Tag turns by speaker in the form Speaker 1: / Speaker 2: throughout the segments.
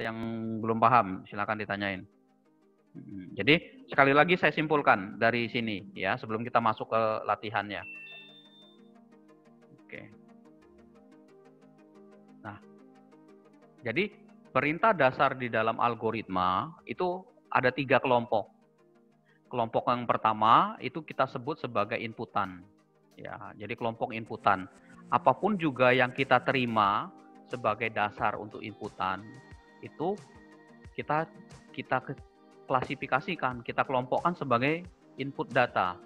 Speaker 1: yang belum paham, silakan ditanyain. Jadi sekali lagi saya simpulkan dari sini ya, sebelum kita masuk ke latihannya. Oke. Nah, jadi perintah dasar di dalam algoritma itu ada 3 kelompok. Kelompok yang pertama itu kita sebut sebagai inputan. Ya, jadi kelompok inputan. Apapun juga yang kita terima sebagai dasar untuk inputan itu kita klasifikasikan, kita kelompokkan sebagai input data.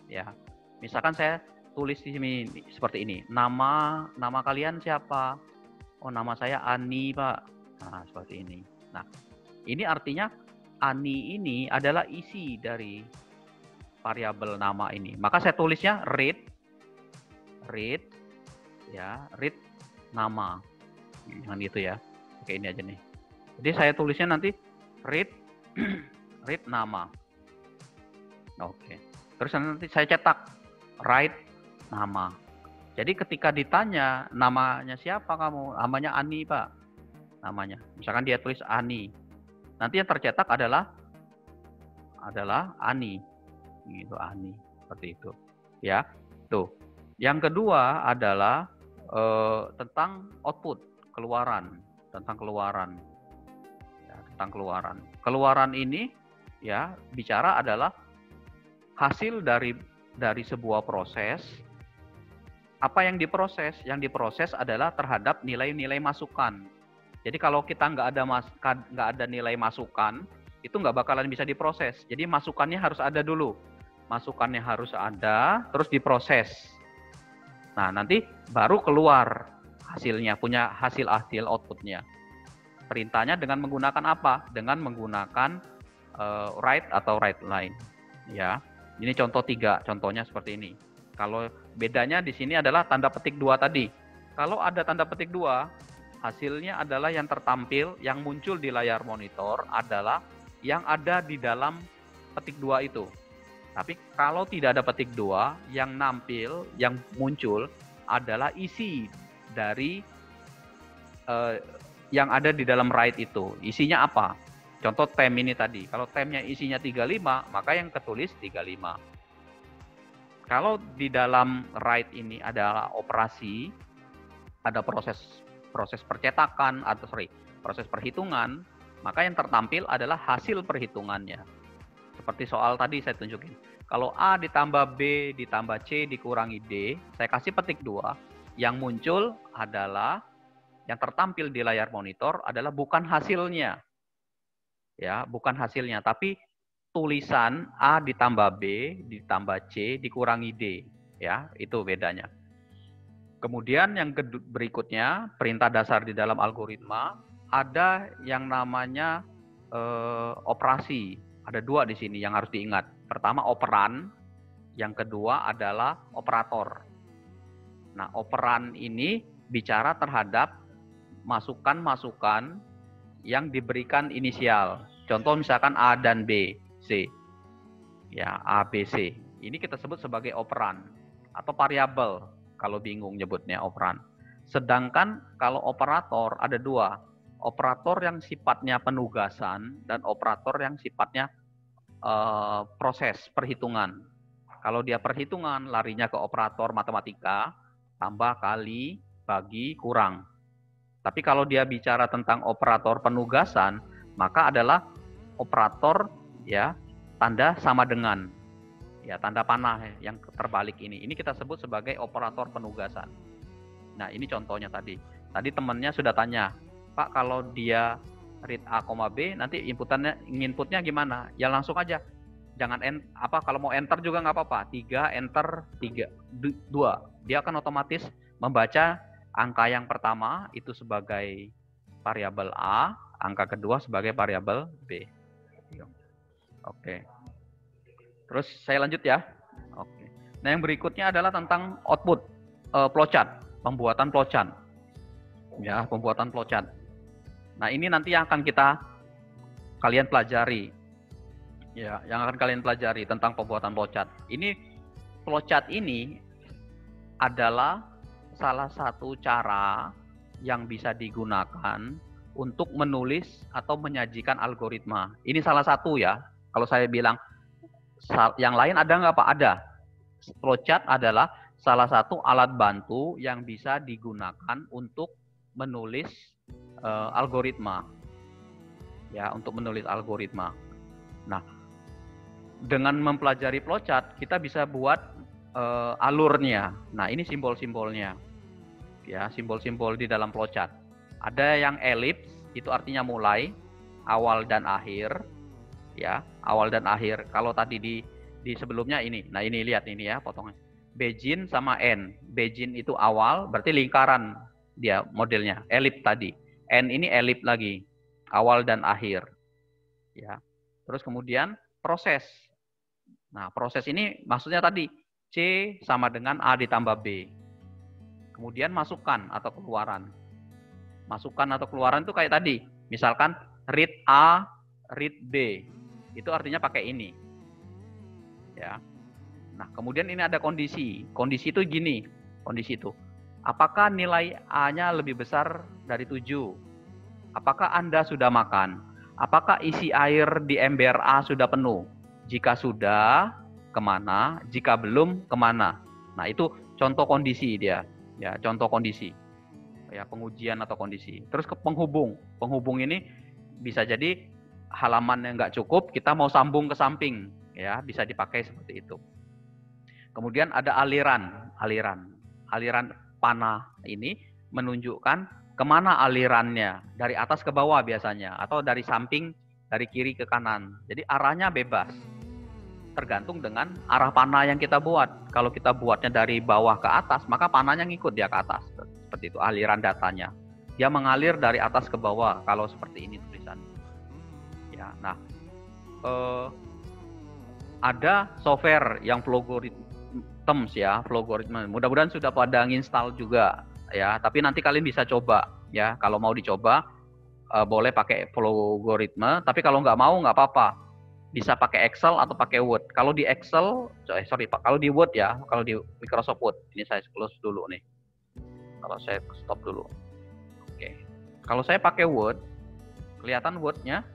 Speaker 1: Ya. Misalkan saya tulis di sini seperti ini. Nama kalian siapa? Oh, nama saya Ani, Pak. Nah, seperti ini. Nah, ini artinya Ani ini adalah isi dari variabel nama ini. Maka saya tulisnya read ya, read nama. Jangan gitu ya. Oke, ini aja nih. Jadi saya tulisnya nanti read read nama. Oke. Terus nanti saya cetak write nama. Jadi ketika ditanya namanya siapa kamu? Namanya Ani, Pak. Namanya. Misalkan dia tulis Ani. Nanti yang tercetak adalah Ani. Gitu, Ani. Seperti itu. Ya. Tuh. Yang kedua adalah tentang output, keluaran, tentang keluaran. Ya, tentang keluaran. Keluaran ini ya bicara adalah hasil dari sebuah proses. Apa yang diproses? Yang diproses adalah terhadap nilai-nilai masukan. Jadi kalau kita nggak ada nilai masukan, itu nggak bakalan bisa diproses. Jadi masukannya harus ada dulu. Masukannya harus ada, terus diproses. Nah, nanti baru keluar hasilnya, punya hasil outputnya. Perintahnya dengan menggunakan apa? Dengan menggunakan write atau write line. Ya, ini contoh 3, contohnya seperti ini. Kalau bedanya di sini adalah tanda petik 2 tadi. Kalau ada tanda petik 2, hasilnya adalah yang tertampil, yang muncul di layar monitor adalah yang ada di dalam petik 2 itu. Tapi kalau tidak ada petik 2, yang nampil, yang muncul adalah isi dari yang ada di dalam write itu. Isinya apa? Contoh tem ini tadi. Kalau temnya isinya 35, maka yang ketulis 35. Kalau di dalam write ini adalah operasi, ada proses percetakan atau proses perhitungan, maka yang tertampil adalah hasil perhitungannya. Seperti soal tadi saya tunjukin. Kalau A ditambah B ditambah C dikurangi D, saya kasih petik 2, yang muncul adalah, yang tertampil di layar monitor adalah bukan hasilnya. Ya, bukan hasilnya, tapi tulisan A ditambah B ditambah C dikurangi D. Ya, itu bedanya. Kemudian yang berikutnya, perintah dasar di dalam algoritma, ada yang namanya operasi. Ada 2 di sini yang harus diingat. Pertama operan, yang kedua adalah operator. Nah, operan ini bicara terhadap masukan-masukan yang diberikan inisial. Contoh misalkan A dan B, C. Ya, A, B, C. Ini kita sebut sebagai operan atau variabel kalau bingung nyebutnya operan. Sedangkan kalau operator ada 2. Operator yang sifatnya penugasan dan operator yang sifatnya proses perhitungan. Kalau dia perhitungan, larinya ke operator matematika, tambah, kali, bagi, kurang. Tapi kalau dia bicara tentang operator penugasan, maka adalah operator ya tanda sama dengan, ya tanda panah yang terbalik ini. Ini kita sebut sebagai operator penugasan. Nah, ini contohnya tadi. Tadi temannya sudah tanya, Pak, kalau dia read A, B, nanti inputnya gimana? Ya langsung aja. Jangan kalau mau enter juga nggak apa-apa. 3 enter 3 2. Dia akan otomatis membaca angka yang pertama itu sebagai variabel A, angka kedua sebagai variabel B. Oke. Terus saya lanjut ya. Oke. Nah, yang berikutnya adalah tentang output flowchart, pembuatan flowchart. Ya, pembuatan flowchart. Nah, ini nanti yang akan kalian pelajari. Ya, yang akan kalian pelajari tentang pembuatan flowchart. Ini flowchart ini adalah salah satu cara yang bisa digunakan untuk menulis atau menyajikan algoritma. Ini salah satu ya. Kalau saya bilang yang lain ada nggak Pak? Ada. Flowchart adalah salah satu alat bantu yang bisa digunakan untuk menulis algoritma. Ya, untuk menulis algoritma. Nah, dengan mempelajari flowchart kita bisa buat alurnya. Nah, ini simbol-simbolnya. Ya, simbol-simbol di dalam flowchart. Ada yang elips, itu artinya mulai, awal dan akhir. Ya, awal dan akhir. Kalau tadi di sebelumnya ini. Nah, ini lihat ini ya potongnya. Begin sama end. Begin itu awal, berarti lingkaran dia modelnya. Elips tadi. End ini elips lagi. Awal dan akhir. Ya. Terus kemudian proses. Nah, proses ini maksudnya tadi C sama dengan A ditambah B. Kemudian masukkan atau keluaran. Masukkan atau keluaran itu kayak tadi. Misalkan read A, read B. Itu artinya pakai ini. Ya. Nah, kemudian ini ada kondisi. Kondisi itu gini. Kondisi itu. Apakah nilai A-nya lebih besar dari 7? Apakah Anda sudah makan? Apakah isi air di ember A sudah penuh? Jika sudah, kemana? Jika belum, kemana? Nah, itu contoh kondisi dia. Ya, contoh kondisi. Ya, pengujian atau kondisi. Terus ke penghubung. Penghubung ini bisa jadi halaman yang nggak cukup, kita mau sambung ke samping. Ya, bisa dipakai seperti itu. Kemudian ada aliran. Aliran panah ini menunjukkan kemana alirannya. Dari atas ke bawah biasanya. Atau dari samping, dari kiri ke kanan. Jadi arahnya bebas. Tergantung dengan arah panah yang kita buat. Kalau kita buatnya dari bawah ke atas, maka panahnya ngikut dia ke atas. Seperti itu aliran datanya. Dia mengalir dari atas ke bawah kalau seperti ini tulisannya. Ya, nah ada software yang Flowgorithms ya, Flowgorithms. Mudah-mudahan sudah pada nginstal juga ya. Tapi nanti kalian bisa coba ya. Kalau mau dicoba boleh pakai Flowgorithms. Tapi kalau nggak mau nggak apa-apa. Bisa pakai Excel atau pakai Word. Kalau di Excel, sorry Pak, kalau di Word ya, kalau di Microsoft Word, ini saya close dulu nih. Kalau saya stop dulu. Oke. Kalau saya pakai Word, kelihatan Word-nya.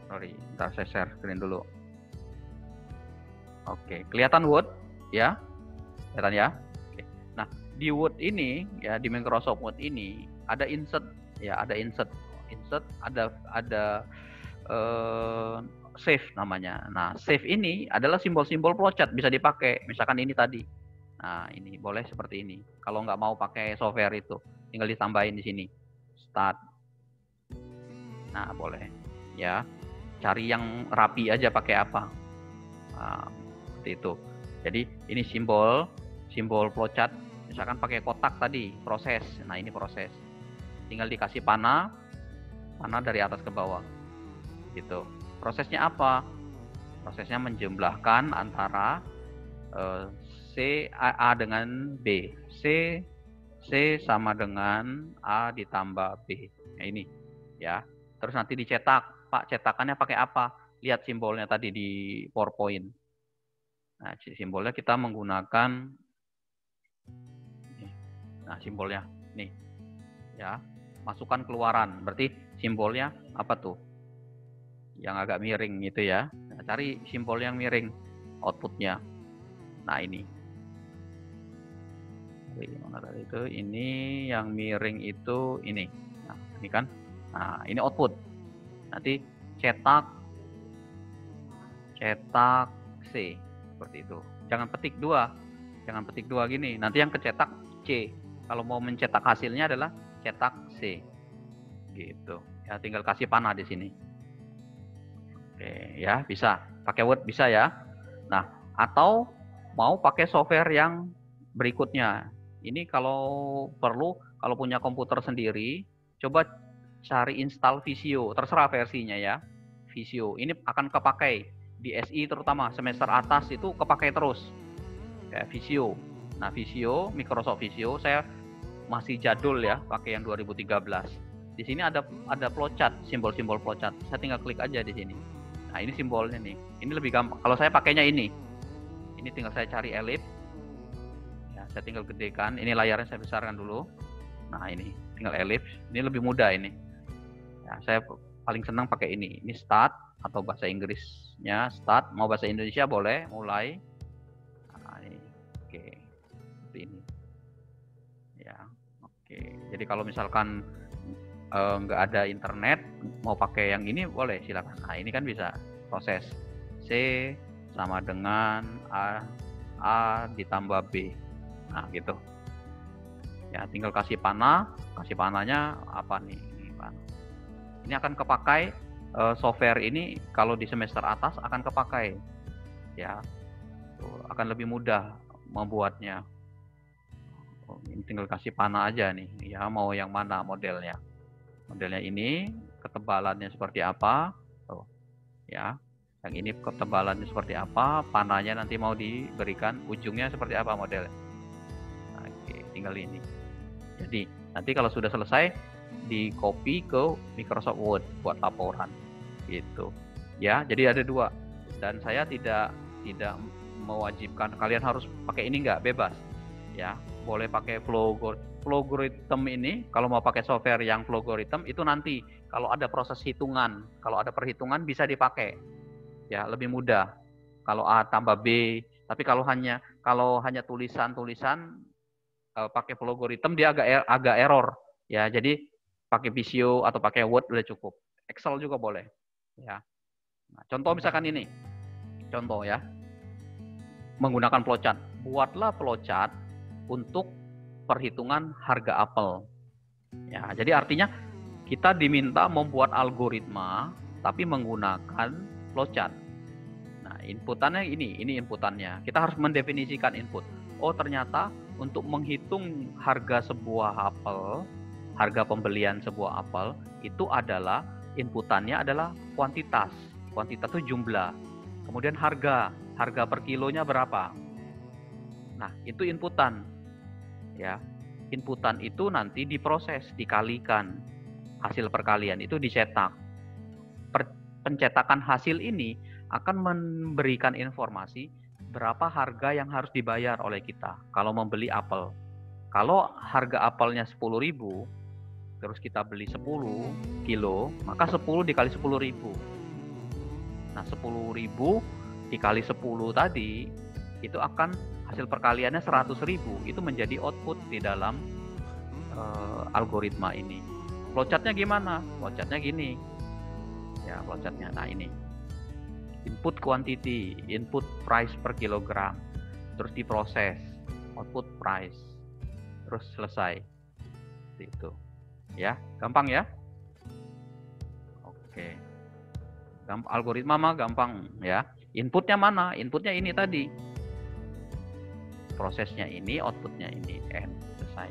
Speaker 1: Sorry, ntar saya share screen dulu. Oke, kelihatan Word ya? Kelihatan ya? Oke. Nah, di Word ini ya, di Microsoft Word ini ada insert ya, ada insert, ada save namanya. Nah, save ini adalah simbol-simbol flowchart bisa dipakai. Misalkan ini tadi. Nah, ini boleh seperti ini. Kalau nggak mau pakai software itu, tinggal ditambahin di sini. Start. Nah, boleh. Ya, cari yang rapi aja pakai apa. Nah, seperti itu. Jadi ini simbol flowchart. Misalkan pakai kotak tadi, proses. Nah, ini proses. Tinggal dikasih panah dari atas ke bawah. Gitu. Prosesnya apa? Prosesnya menjumlahkan antara C A dengan B. C sama dengan A ditambah B. Nah, ini ya. Terus nanti dicetak. Pak, cetakannya pakai apa? Lihat simbolnya tadi di PowerPoint. Nah, simbolnya kita menggunakan nah, simbolnya nih. Ya. Masukkan keluaran. Berarti simbolnya apa tuh? Yang agak miring gitu ya. Nah, cari simbol yang miring outputnya. Nah, ini. Mana tadi itu? Ini yang miring itu ini. Nah, ini kan. Nah, ini output. Nanti cetak C seperti itu. Jangan petik 2. Jangan petik 2 gini. Nanti yang kecetak C. Kalau mau mencetak hasilnya adalah cetak C. Gitu. Ya, tinggal kasih panah di sini. Oke, ya, bisa. Pakai Word bisa ya. Nah, atau mau pakai software yang berikutnya. Ini kalau perlu, kalau punya komputer sendiri, coba cari install Visio. Terserah versinya ya. Visio. Ini akan kepakai di SI terutama semester atas itu kepakai terus. Kayak Visio. Nah, Visio, Microsoft Visio, saya masih jadul ya, pakai yang 2013. Di sini ada flowchart, simbol-simbol flowchart. Saya tinggal klik aja di sini. Nah, ini simbolnya nih. Ini lebih gampang. Kalau saya pakainya ini. Ini tinggal saya cari ellipse. Ya, saya tinggal gedekan. Ini layarnya saya besarkan dulu. Nah ini tinggal ellipse, ini lebih mudah ini. Ya, saya paling senang pakai ini. Ini start atau bahasa Inggrisnya start, mau bahasa Indonesia boleh, mulai. Nah, ini. Oke, seperti ini. Ya, oke. Jadi kalau misalkan nggak ada internet, mau pakai yang ini boleh, silakan. Nah ini kan bisa proses C sama dengan A ditambah B. Nah gitu. Ya tinggal kasih panahnya apa nih? Ini akan kepakai software ini kalau di semester atas akan kepakai. Ya, akan lebih mudah membuatnya. Ini tinggal kasih panah aja nih. Ya mau yang mana modelnya? Modelnya ini ketebalannya seperti apa? Tuh, ya. Yang ini ketebalannya seperti apa? Panahnya nanti mau diberikan ujungnya seperti apa modelnya? Nah, oke, tinggal ini. Jadi nanti kalau sudah selesai di copy ke Microsoft Word buat laporan gitu. Ya, jadi ada dua. Dan saya tidak mewajibkan kalian harus pakai ini, nggak, bebas. Ya, boleh pakai Flowgorithm ini. Kalau mau pakai software yang Flowgorithm itu nanti kalau ada proses hitungan, kalau ada perhitungan bisa dipakai. Ya, lebih mudah. Kalau A tambah B, tapi kalau hanya tulisan pakai Flowgorithm dia agak error. Ya, jadi pakai Visio atau pakai Word udah cukup. Excel juga boleh. Ya. Nah, contoh misalkan ini. Contoh ya. Menggunakan flowchart. Buatlah flowchart untuk perhitungan harga apel. Ya, jadi artinya kita diminta membuat algoritma tapi menggunakan flowchart. Nah, inputannya ini inputannya. Kita harus mendefinisikan input. Oh, ternyata untuk menghitung harga sebuah apel, harga pembelian sebuah apel itu adalah inputannya adalah kuantitas. Kuantitas itu jumlah. Kemudian harga per kilonya berapa. Nah, itu inputan. Ya. Inputan itu nanti diproses, dikalikan. Hasil perkalian itu dicetak. Pencetakan hasil ini akan memberikan informasi berapa harga yang harus dibayar oleh kita kalau membeli apel. Kalau harga apelnya 10.000, terus kita beli 10 kilo, maka 10 dikali 10.000. Nah, 10.000 dikali 10 tadi, itu akan hasil perkaliannya 100.000. Itu menjadi output di dalam algoritma ini. Flowchartnya gimana? Flowchartnya gini. Ya, flowchartnya. Nah, ini. Input quantity, input price per kilogram. Terus diproses, output price. Terus selesai. Itu. Ya, gampang ya? Oke. Algoritma mah gampang ya. Inputnya mana? Inputnya ini tadi. Prosesnya ini, outputnya ini. Selesai.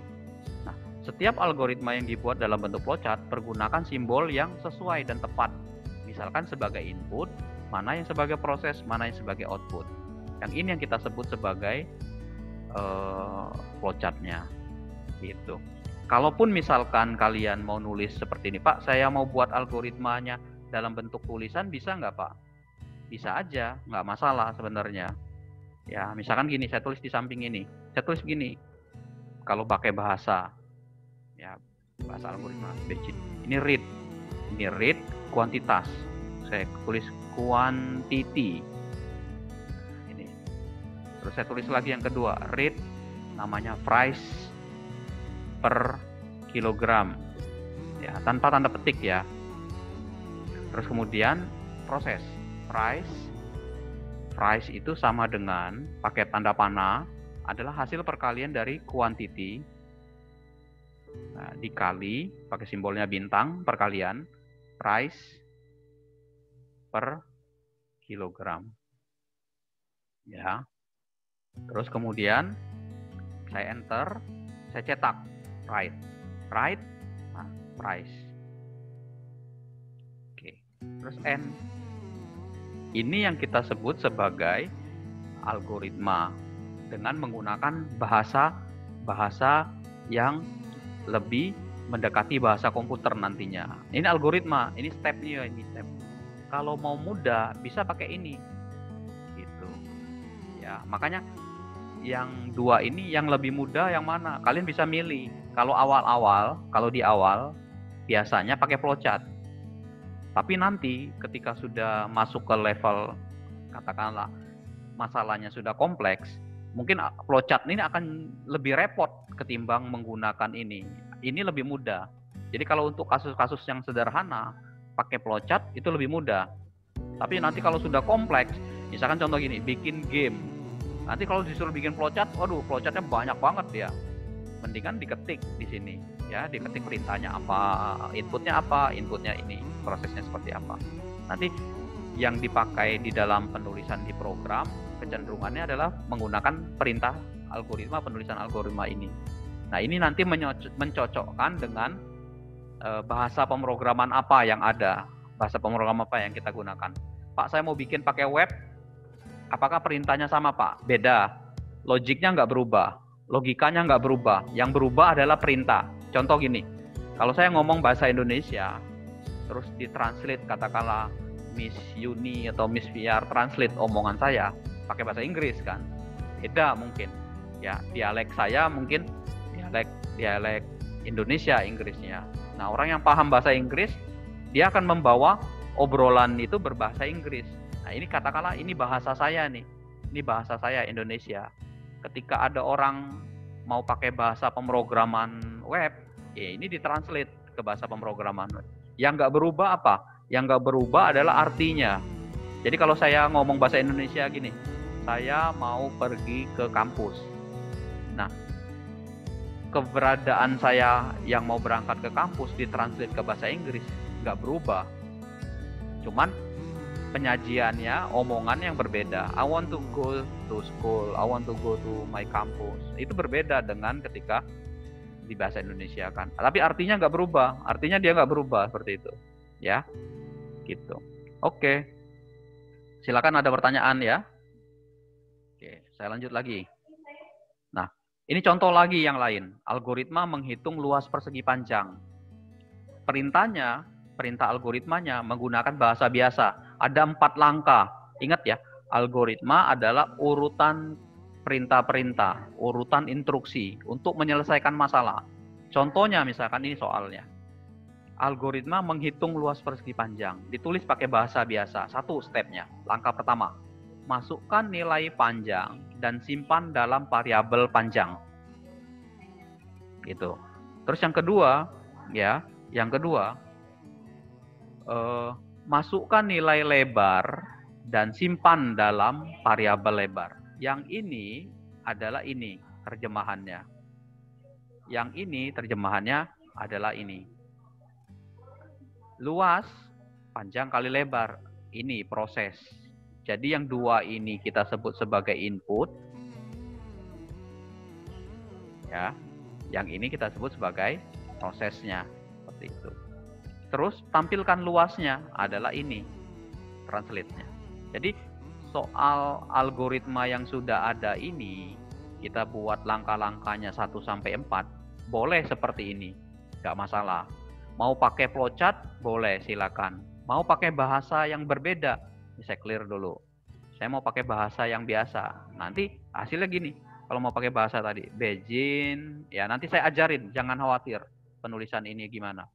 Speaker 1: Nah, setiap algoritma yang dibuat dalam bentuk flowchart pergunakan simbol yang sesuai dan tepat. Misalkan sebagai input, mana yang sebagai proses, mana yang sebagai output. Yang ini yang kita sebut sebagai flowchartnya. Gitu. Kalaupun misalkan kalian mau nulis seperti ini, Pak, saya mau buat algoritmanya dalam bentuk tulisan, bisa nggak, Pak? Bisa aja, nggak masalah sebenarnya. Ya, misalkan gini, saya tulis di samping ini. Saya tulis begini. Kalau pakai bahasa, ya bahasa algoritma, ini read. Ini read kuantitas. Saya tulis quantity. Ini. Terus saya tulis lagi yang kedua, read namanya price per kilogram. Ya, tanpa tanda petik ya. Terus kemudian proses. Price itu sama dengan pakai tanda panah adalah hasil perkalian dari quantity dikali pakai simbolnya bintang perkalian price per kilogram. Ya. Terus kemudian saya enter, saya cetak right, nah, price. Oke. Terus N. Ini yang kita sebut sebagai algoritma dengan menggunakan bahasa yang lebih mendekati bahasa komputer nantinya. Ini algoritma, ini stepnya, ini step. Kalau mau mudah bisa pakai ini, gitu. Ya, makanya yang dua ini yang lebih mudah yang mana? Kalian bisa milih. Kalau kalau di awal biasanya pakai flowchart. Tapi nanti ketika sudah masuk ke level, katakanlah masalahnya sudah kompleks, mungkin flowchart ini akan lebih repot ketimbang menggunakan ini. Ini lebih mudah. Jadi kalau untuk kasus-kasus yang sederhana, pakai flowchart itu lebih mudah. Tapi nanti kalau sudah kompleks, misalkan contoh gini, bikin game. Nanti kalau disuruh bikin flowchart, waduh, flowchartnya banyak banget ya. Mendingan diketik di sini, ya, diketik perintahnya apa, inputnya ini, prosesnya seperti apa. Nanti yang dipakai di dalam penulisan di program kecenderungannya adalah menggunakan perintah algoritma, penulisan algoritma ini. Nah, ini nanti mencocokkan dengan bahasa pemrograman apa yang ada, bahasa pemrograman apa yang kita gunakan. Pak, saya mau bikin pakai web, apakah perintahnya sama, Pak? Beda, logiknya nggak berubah, logikanya nggak berubah, yang berubah adalah perintah. Contoh gini, kalau saya ngomong bahasa Indonesia, terus ditranslate, katakanlah Miss Yuni atau Miss VR translate omongan saya pakai bahasa Inggris kan, beda mungkin ya, dialek saya mungkin dialek Indonesia Inggrisnya. Nah, orang yang paham bahasa Inggris dia akan membawa obrolan itu berbahasa Inggris. Nah, ini katakanlah ini bahasa saya nih, ini bahasa saya Indonesia. Ketika ada orang mau pakai bahasa pemrograman web, ya ini ditranslate ke bahasa pemrograman web. Yang nggak berubah apa? Yang nggak berubah adalah artinya. Jadi kalau saya ngomong bahasa Indonesia gini, saya mau pergi ke kampus. Nah, keberadaan saya yang mau berangkat ke kampus ditranslate ke bahasa Inggris nggak berubah. Cuman penyajiannya, omongan yang berbeda. I want to go to school, I want to go to my campus. Itu berbeda dengan ketika di bahasa Indonesia kan. Tapi artinya nggak berubah, artinya dia nggak berubah seperti itu, ya, gitu. Oke, silakan ada pertanyaan ya. Oke, saya lanjut lagi. Nah, ini contoh lagi yang lain. Algoritma menghitung luas persegi panjang. Perintah algoritmanya menggunakan bahasa biasa. Ada 4 langkah. Ingat ya, algoritma adalah urutan perintah-perintah, urutan instruksi untuk menyelesaikan masalah. Contohnya misalkan ini soalnya. Algoritma menghitung luas persegi panjang. Ditulis pakai bahasa biasa. 1 stepnya. Langkah pertama. Masukkan nilai panjang dan simpan dalam variabel panjang. Gitu. Terus yang kedua, ya, masukkan nilai lebar dan simpan dalam variabel lebar. Yang ini adalah ini terjemahannya. Yang ini terjemahannya adalah ini. Luas, panjang kali lebar. Ini proses. Jadi yang 2 ini kita sebut sebagai input. Ya. Yang ini kita sebut sebagai prosesnya. Seperti itu. Terus tampilkan luasnya adalah ini, translate-nya. Jadi soal algoritma yang sudah ada ini, kita buat langkah-langkahnya 1-4, boleh seperti ini, nggak masalah. Mau pakai flowchart, boleh, silakan. Mau pakai bahasa yang berbeda, ini saya clear dulu. Saya mau pakai bahasa yang biasa, nanti hasilnya gini. Kalau mau pakai bahasa tadi, Beijing, ya nanti saya ajarin, jangan khawatir penulisan ini gimana.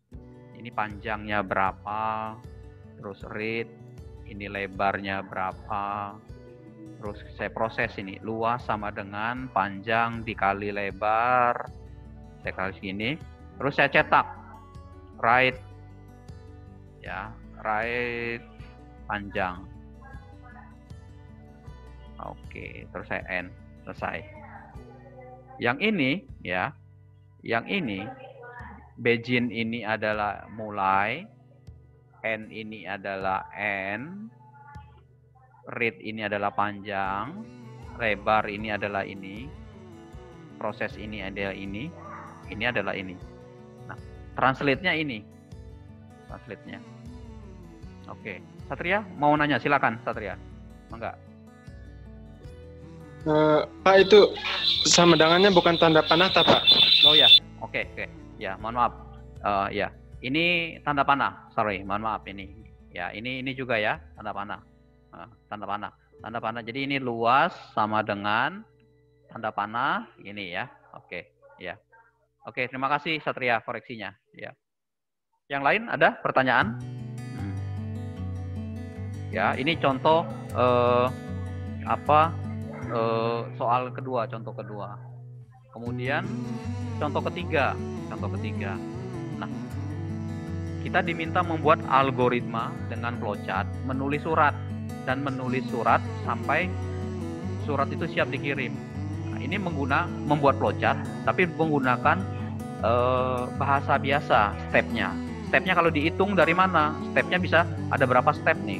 Speaker 1: Ini panjangnya berapa, terus read, ini lebarnya berapa, terus saya proses ini, luas sama dengan panjang dikali lebar, saya kali segini, terus saya cetak, right, ya, right panjang, oke, terus saya end, selesai. Yang ini, ya, yang ini, Beijing ini adalah mulai, N ini adalah N, read ini adalah panjang, lebar ini adalah ini, proses ini adalah ini adalah ini. Nah, translate-nya ini. Translate-nya. Oke, Satria mau nanya, silakan Satria. Enggak.
Speaker 2: Pak, itu sama dengannya bukan tanda panah, Pak?
Speaker 1: Oh ya, oke. Ya, mohon maaf. Ya, ini tanda panah. Sorry, mohon maaf ini. Ya, ini juga ya tanda panah. Tanda panah. Jadi ini luas sama dengan tanda panah ini ya. Oke, ya. Oke, terima kasih Satria koreksinya. Ya. Yang lain ada pertanyaan? Ya, ini contoh soal kedua, contoh kedua. Kemudian contoh ketiga. Nah, kita diminta membuat algoritma dengan flowchart, menulis surat sampai surat itu siap dikirim. Nah, ini membuat flowchart, tapi menggunakan bahasa biasa stepnya. Stepnya kalau dihitung dari mana? Stepnya bisa ada berapa step nih?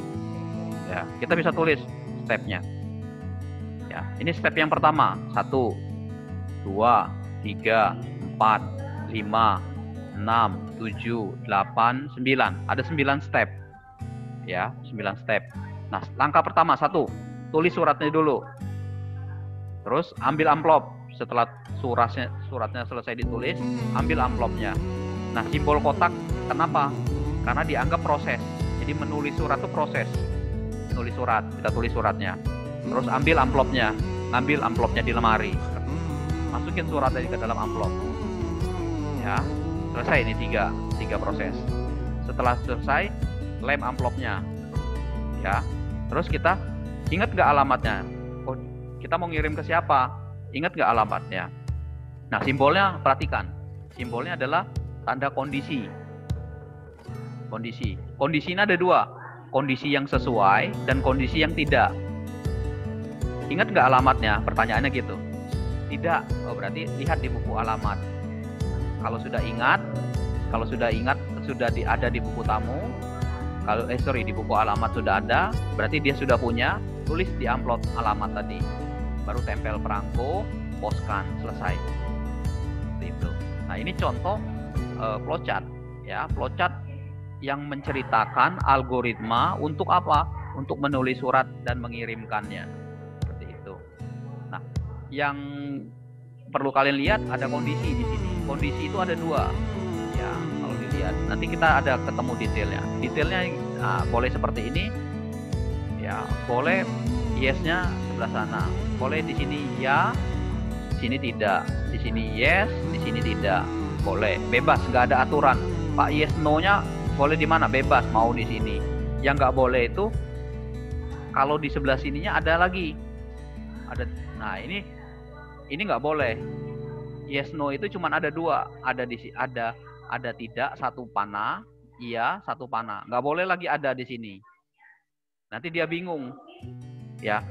Speaker 1: Ya, kita bisa tulis stepnya. Ya, ini step yang pertama, 1, 2, 3, 4, 5, 6, 7, 8, 9. Ada 9 step. Ya, 9 step. Nah, langkah pertama, 1, tulis suratnya dulu. Terus ambil amplop. Setelah suratnya selesai ditulis, ambil amplopnya. Nah, simbol kotak kenapa? Karena dianggap proses. Jadi menulis surat itu proses. Menulis surat, kita tulis suratnya. Terus ambil amplopnya di lemari. Masukin surat ke dalam amplop. Ya, selesai ini tiga proses. Setelah selesai, lem amplopnya. Ya, terus kita ingat nggak alamatnya? Oh, kita mau ngirim ke siapa? Ingat nggak alamatnya? Nah, simbolnya perhatikan. Simbolnya adalah tanda kondisi. Kondisinya ada 2. Kondisi yang sesuai dan kondisi yang tidak. Ingat nggak alamatnya? Pertanyaannya gitu. Tidak. Oh, berarti lihat di buku alamat. Kalau sudah ingat, sudah ada di buku tamu. Di buku alamat sudah ada, berarti dia sudah punya. Tulis di amplop alamat tadi. Baru tempel perangko, poskan, selesai. Seperti itu. Nah, ini contoh flowchart, ya, flowchart yang menceritakan algoritma untuk apa? Untuk menulis surat dan mengirimkannya. Seperti itu. Nah, yang perlu kalian lihat ada kondisi di sini. Kondisi itu ada 2. Ya, kalau dilihat. Nanti kita ada ketemu detailnya. Detailnya boleh seperti ini. Ya, boleh yes-nya sebelah sana. Boleh di sini ya, di sini tidak. Di sini yes, di sini tidak. Boleh, bebas, nggak ada aturan. Pak yes no-nya boleh di mana? Bebas, mau di sini. Yang nggak boleh itu kalau di sebelah sininya ada lagi. Nah, ini nggak boleh. Yes no itu cuma ada 2. Ada tidak, 1 panah, iya, 1 panah. Nggak boleh lagi ada di sini. Nanti dia bingung. Ya,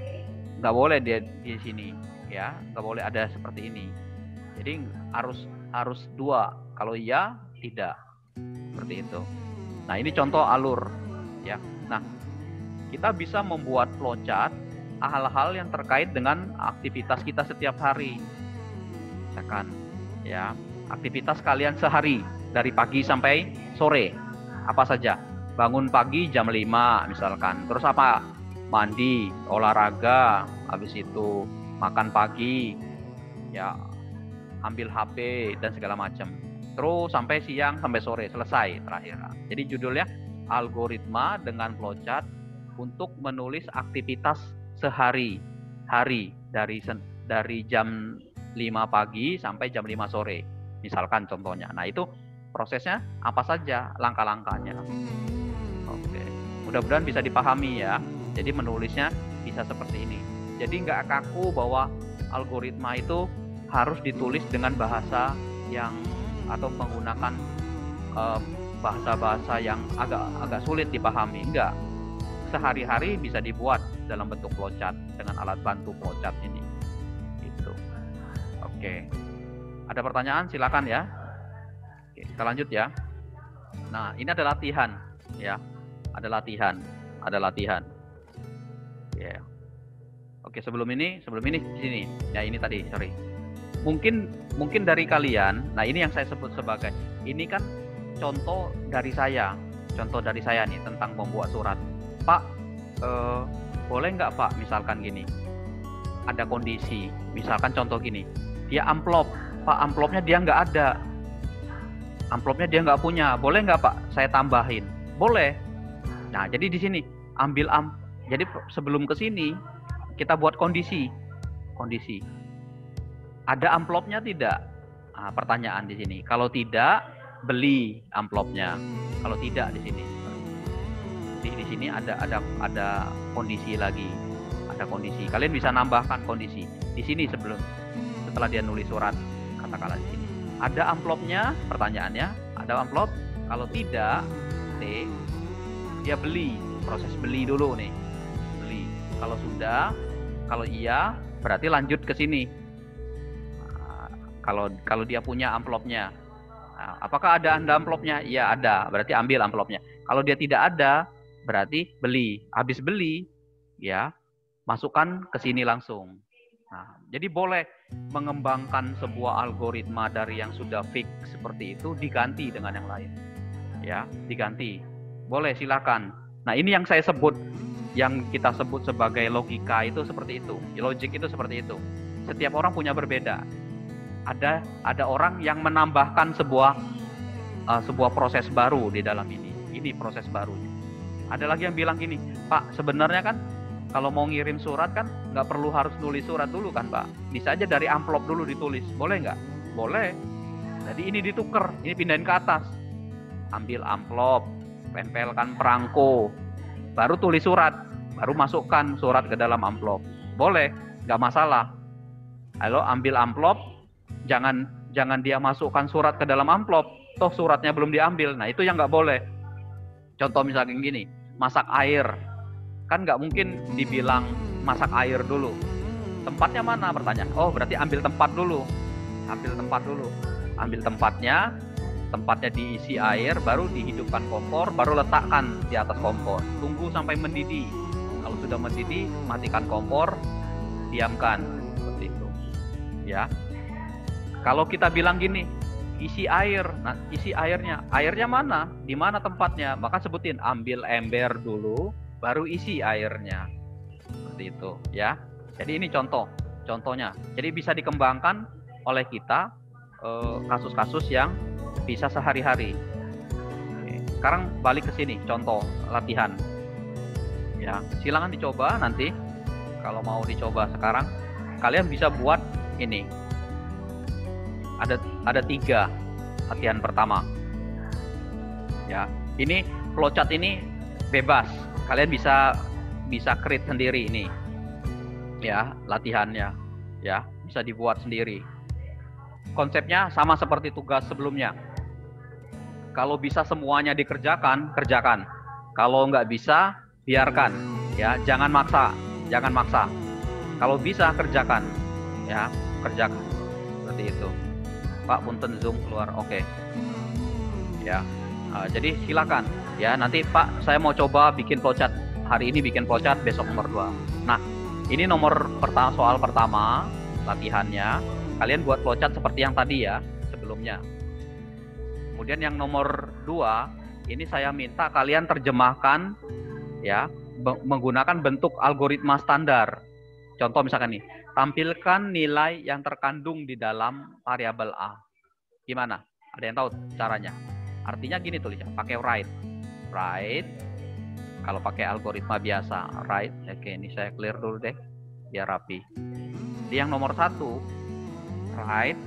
Speaker 1: nggak boleh dia di sini. Ya, nggak boleh ada seperti ini. Jadi harus 2. Kalau iya, tidak. Seperti itu. Nah, ini contoh alur. Ya. Nah, kita bisa membuat flowchart hal-hal yang terkait dengan aktivitas kita setiap hari. Misalkan, ya, aktivitas kalian sehari dari pagi sampai sore, apa saja? Bangun pagi jam 5 misalkan. Terus apa? Mandi, olahraga, habis itu makan pagi, ya, ambil HP dan segala macam. Terus sampai siang sampai sore, selesai terakhir. Jadi judulnya algoritma dengan flowchart untuk menulis aktivitas sehari-hari dari jam 5 pagi sampai jam 5 sore. Misalkan contohnya. Nah, itu prosesnya apa saja, langkah-langkahnya. Oke. Mudah-mudahan bisa dipahami ya. Jadi menulisnya bisa seperti ini. Jadi nggak kaku bahwa algoritma itu harus ditulis dengan bahasa yang atau menggunakan bahasa-bahasa yang agak sulit dipahami. Enggak. Sehari-hari bisa dibuat dalam bentuk flowchart dengan alat bantu flowchart ini. Gitu. Oke. Ada pertanyaan? Silakan ya. Oke, kita lanjut ya. Nah, ini ada latihan ya. Ada latihan. Ya. Oke, sebelum ini di sini. Ya, ini tadi, sorry. Mungkin dari kalian, nah ini yang saya sebut sebagai, ini kan contoh dari saya nih tentang membuat surat. Pak, boleh nggak Pak, misalkan gini, ada kondisi, misalkan contoh gini, dia amplop, Pak amplopnya dia nggak ada, amplopnya dia nggak punya, boleh nggak Pak saya tambahin? Boleh. Nah, jadi di sini jadi sebelum ke sini kita buat kondisi. Ada amplopnya tidak? Nah, pertanyaan di sini. Kalau tidak, beli amplopnya. Kalau tidak di sini. Di sini ada kondisi lagi. Ada kondisi. Kalian bisa nambahkan kondisi. Di sini setelah dia nulis surat, katakanlah di sini. Ada amplopnya? Pertanyaannya, ada amplop? Kalau tidak, T, dia beli. Proses beli dulu nih. Beli. Kalau sudah, kalau iya, berarti lanjut ke sini. Kalau dia punya amplopnya, nah, apakah ada amplopnya? Iya ada, berarti ambil amplopnya. Kalau dia tidak ada, berarti beli. Habis beli, ya masukkan ke sini langsung. Nah, jadi boleh mengembangkan sebuah algoritma dari yang sudah fix seperti itu diganti dengan yang lain, ya diganti. Boleh, silakan. Nah ini yang saya sebut, yang kita sebut sebagai logika itu seperti itu. Logic itu seperti itu. Setiap orang punya berbeda. Ada orang yang menambahkan sebuah proses baru di dalam ini. Ini proses barunya. Ada lagi yang bilang gini, Pak, sebenarnya kan kalau mau ngirim surat kan nggak perlu harus nulis surat dulu kan, Pak. Bisa aja dari amplop dulu ditulis. Boleh nggak? Boleh. Jadi ini ditukar, ini pindahin ke atas. Ambil amplop, tempelkan perangko, baru tulis surat, baru masukkan surat ke dalam amplop. Boleh, nggak masalah. Lalu ambil amplop, jangan dia masukkan surat ke dalam amplop, toh suratnya belum diambil. Nah itu yang nggak boleh. Contoh misalnya gini, masak air, kan nggak mungkin dibilang masak air dulu. Tempatnya mana? Pertanyaan. Oh berarti ambil tempat dulu. Ambil tempatnya diisi air, baru dihidupkan kompor, baru letakkan di atas kompor. Tunggu sampai mendidih. Kalau sudah mendidih, matikan kompor, diamkan. Seperti itu. Ya. Kalau kita bilang gini, isi air, nah isi airnya mana? Di mana tempatnya? Maka sebutin, ambil ember dulu, baru isi airnya. Seperti itu, ya. Jadi ini contohnya. Jadi bisa dikembangkan oleh kita kasus-kasus yang bisa sehari-hari. Sekarang balik ke sini, contoh latihan. Ya, silakan dicoba nanti. Kalau mau dicoba sekarang, kalian bisa buat ini. Ada 3 latihan pertama. Ya, ini flowchart ini bebas. Kalian bisa create sendiri ini. Ya, latihannya. Ya, bisa dibuat sendiri. Konsepnya sama seperti tugas sebelumnya. Kalau bisa semuanya dikerjakan, kerjakan. Kalau nggak bisa, biarkan. Ya, jangan maksa. Kalau bisa, kerjakan. Ya, kerjakan. Seperti itu. Pak, punten Zoom keluar. Oke. Ya. Jadi silakan. Ya, nanti Pak, saya mau coba bikin flowchart. Hari ini bikin flowchart, besok nomor 2. Nah, ini soal pertama latihannya. Kalian buat flowchart seperti yang tadi ya, sebelumnya. Kemudian yang nomor 2, ini saya minta kalian terjemahkan ya, menggunakan bentuk algoritma standar. Contoh misalkan nih, tampilkan nilai yang terkandung di dalam variabel A. Gimana? Ada yang tahu caranya? Artinya gini tulisnya, pakai write. Kalau pakai algoritma biasa, write. Oke, ini saya clear dulu deh, biar rapi. Jadi yang nomor 1, write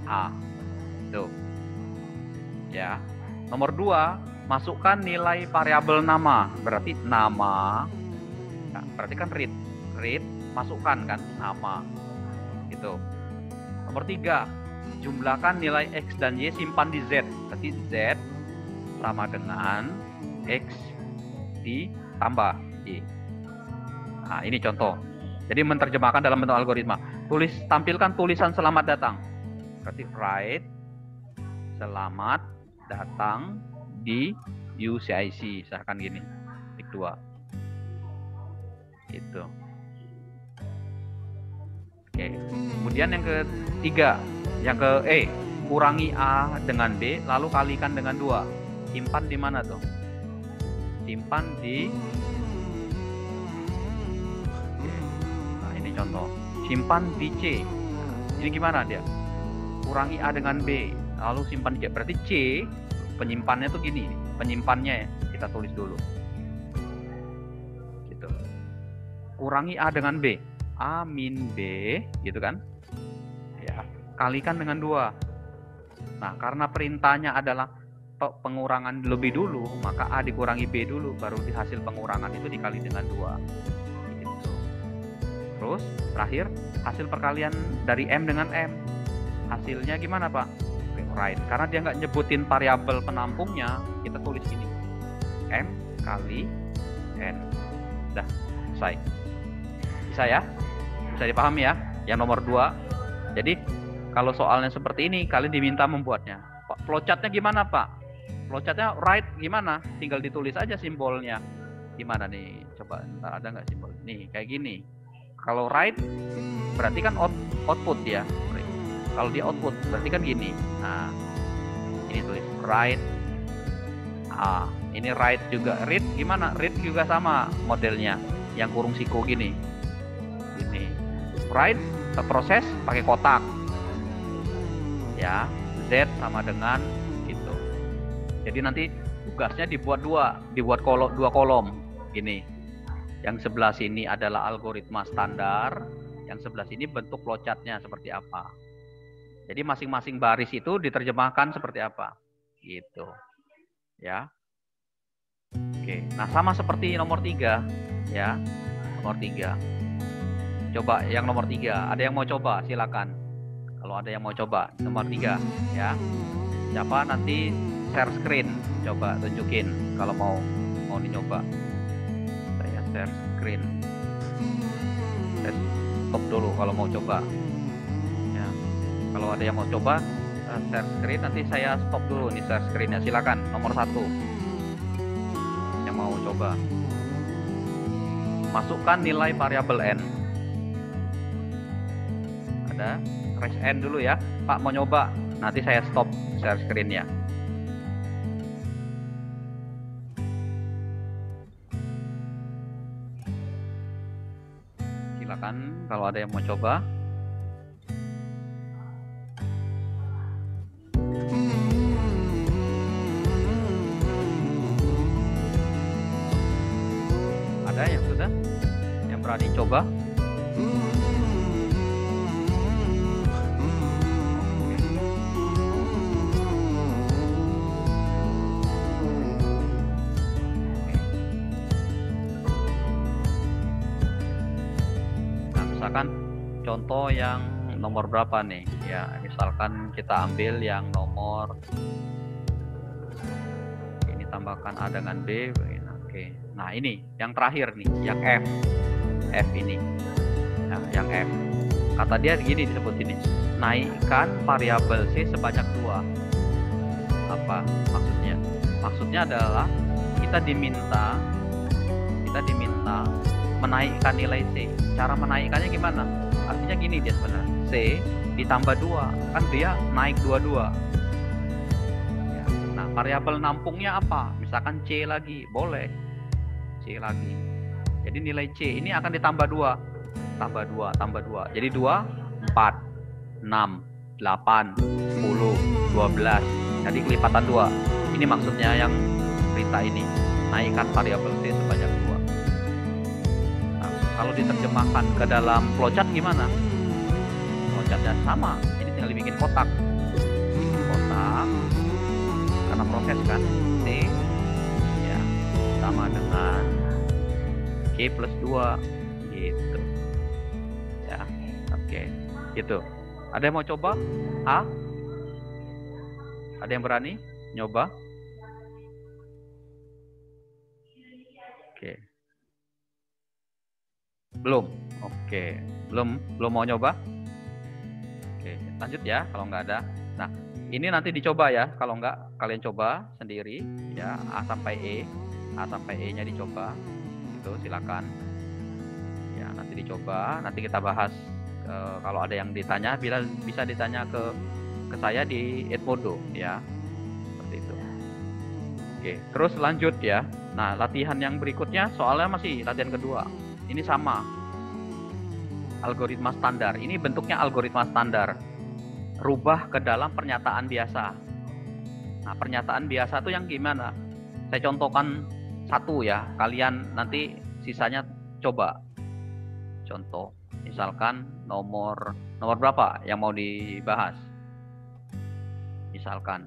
Speaker 1: A. Tuh. Ya. Nomor 2, masukkan nilai variabel nama. Berarti nama. Nah, berarti kan read, masukkan kan nama. Gitu. Nomor 3, jumlahkan nilai X dan Y, simpan di Z. Berarti Z sama dengan X ditambah Y. Nah, ini contoh. Jadi menerjemahkan dalam bentuk algoritma. Tampilkan tulisan selamat datang. Berarti write selamat datang di UCIC. Misalkan gini. Tik 2. Gitu. Oke. Kemudian yang ketiga, yang ke E, kurangi A dengan B, lalu kalikan dengan 2. Simpan di mana tuh? Simpan di, nah ini contoh, simpan di C. Ini gimana dia? Kurangi A dengan B, lalu simpan di C. Berarti C penyimpannya tuh gini, penyimpannya ya, kita tulis dulu. Gitu. Kurangi A dengan B, A min B, gitu kan? Ya. kalikan dengan 2. Nah, karena perintahnya adalah pengurangan lebih dulu, maka A dikurangi B dulu, baru di hasil pengurangan itu dikali dengan 2. Gitu. Terus terakhir hasil perkalian dari M dengan M. Hasilnya gimana, Pak? Right. Karena dia nggak nyebutin variabel penampungnya, kita tulis gini. M kali N. Udah, selesai. Bisa ya? Bisa dipahami ya? Yang nomor 2. Jadi kalau soalnya seperti ini, kalian diminta membuatnya. Pak, flowchartnya gimana, Pak? Flowchartnya right gimana? Tinggal ditulis aja simbolnya. Gimana nih? Coba ntar ada nggak simbol? Nih kayak gini. Kalau right berarti kan output ya. Kalau di output berarti kan gini. Nah, ini tulis right. Ini right juga. Read gimana? Read juga sama modelnya. Yang kurung siku gini. Ini right proses pakai kotak. Ya, Z sama dengan gitu. Jadi nanti tugasnya dibuat 2 kolom gini. Yang sebelah sini adalah algoritma standar, yang sebelah sini bentuk flowchartnya seperti apa. Jadi masing-masing baris itu diterjemahkan seperti apa, gitu. Ya. Oke. Nah, sama seperti nomor 3, ya. Nomor 3. Coba yang nomor 3. Ada yang mau coba? Silakan. Kalau ada yang mau coba, nomor 3, ya. Siapa nanti share screen, coba tunjukin kalau mau dicoba. Saya share screen. Saya stop dulu kalau mau coba. Ya. Kalau ada yang mau coba share screen, nanti saya stop dulu nih share screennya. Silakan nomor 1 yang mau coba. Masukkan nilai variabel n. Ada press n dulu ya, Pak mau nyoba. Nanti saya stop share screen-nya. Silakan kalau ada yang mau coba. Ada yang sudah? Yang berani coba? Contoh yang nomor berapa nih ya, misalkan kita ambil yang nomor ini, tambahkan A dengan B. Oke. Nah ini yang terakhir nih, yang F ini ya, yang F kata dia gini, disebut ini, naikkan variabel C sebanyak 2. Apa maksudnya? Maksudnya adalah kita diminta menaikkan nilai C. Cara menaikkannya gimana? Artinya gini dia sebenarnya, C ditambah 2, kan dia naik 22. Ya. Nah, variabel nampungnya apa? Misalkan C lagi, boleh. C lagi. Jadi nilai C ini akan ditambah 2. Tambah 2. Jadi 2, 4, 6, 8, 10, 12. Jadi kelipatan 2. Ini maksudnya yang perintah ini. Naikkan variabel C sebanyak 2. Kalau diterjemahkan ke dalam flowchart gimana? Flowchartnya sama, ini tinggal dibikin kotak. Bikin kotak, karena proses kan, C ya, sama dengan K plus 2, gitu. Ya, oke, gitu. Ada yang mau coba? A? Ada yang berani nyoba? Oke. Belum? Oke. Belum mau nyoba? Oke, lanjut ya kalau nggak ada. Nah, ini nanti dicoba ya. Kalau nggak, kalian coba sendiri ya, A sampai E. A sampai E-nya dicoba. Itu silakan. Ya, nanti dicoba, nanti kita bahas kalau ada yang ditanya, bisa ditanya ke saya di Edmodo ya. Seperti itu. Oke, terus lanjut ya. Nah, latihan yang berikutnya soalnya masih latihan kedua. Ini sama, algoritma standar. Ini bentuknya algoritma standar. Rubah ke dalam pernyataan biasa. Nah, pernyataan biasa itu yang gimana? Saya contohkan 1 ya. Kalian nanti sisanya coba. Contoh. Ini Misalkan nomor berapa yang mau dibahas? Misalkan,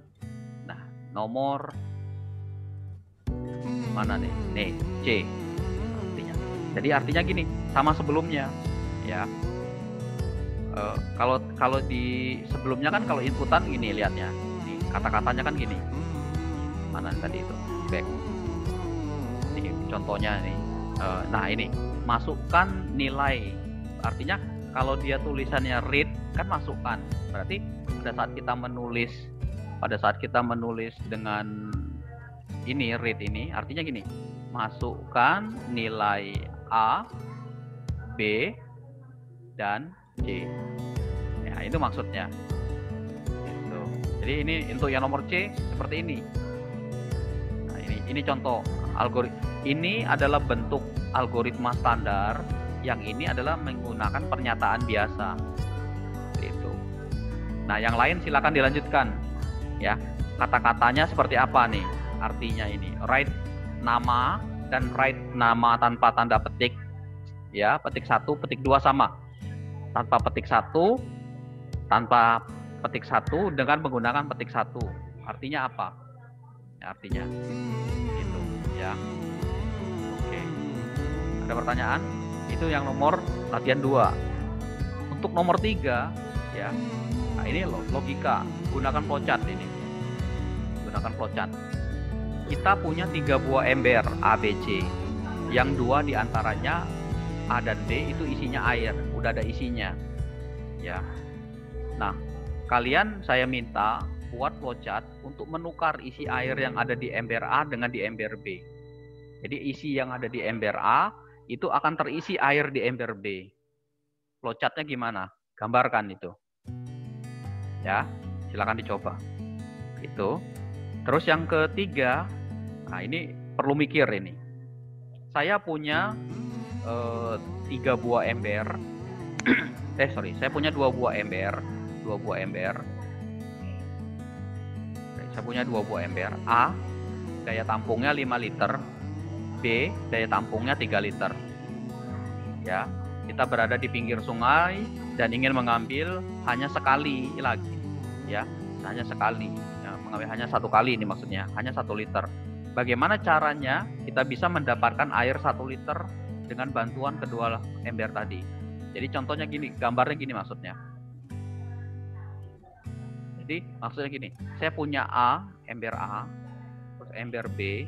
Speaker 1: nah nomor mana nih? Nih, C artinya. Jadi artinya gini, sama sebelumnya, ya. Kalau di sebelumnya kan kalau inputan gini lihatnya, nih kata-katanya kan gini. Mana tadi itu? Back. Ini contohnya nih. Nah ini masukkan nilai. Artinya kalau dia tulisannya read kan masukkan. Berarti pada saat kita menulis dengan ini read ini artinya gini, masukkan nilai A, B, dan C. Ya itu maksudnya. Gitu. Jadi ini untuk yang nomor C seperti ini. Nah ini contoh algoritma. Ini adalah bentuk algoritma standar. Yang ini adalah menggunakan pernyataan biasa. Itu. Nah yang lain silakan dilanjutkan. Ya kata-katanya seperti apa nih? Artinya ini write nama dan write nama tanpa tanda petik. Ya petik 1, petik 2 sama. Tanpa petik 1 dengan menggunakan petik 1. Artinya apa? Ya, artinya itu ya. Oke. Ada pertanyaan? Itu yang nomor latihan 2. Untuk nomor 3 ya. Nah, ini logika, gunakan flowchart ini. Gunakan flowchart. Kita punya 3 buah ember A, B, C. Yang 2 diantaranya A dan B itu isinya air, udah ada isinya. Ya. Nah, kalian saya minta buat flowchart untuk menukar isi air yang ada di ember A dengan di ember B. Jadi isi yang ada di ember A itu akan terisi air di ember B. Flowchartnya gimana? Gambarkan itu. Ya, silakan dicoba. Itu. Terus yang ketiga, nah ini perlu mikir ini. Saya punya 3 buah ember. Saya punya 2 buah ember. Saya punya 2 buah ember. A, daya tampungnya 5 liter. B, daya tampungnya 3 liter. Ya, kita berada di pinggir sungai dan ingin mengambil hanya sekali lagi. Ya, hanya sekali. Ya, mengambil hanya 1 kali ini maksudnya, hanya 1 liter. Bagaimana caranya kita bisa mendapatkan air 1 liter dengan bantuan kedua ember tadi? Jadi contohnya gini, gambarnya gini maksudnya. Jadi maksudnya gini, saya punya A, ember A, terus ember B.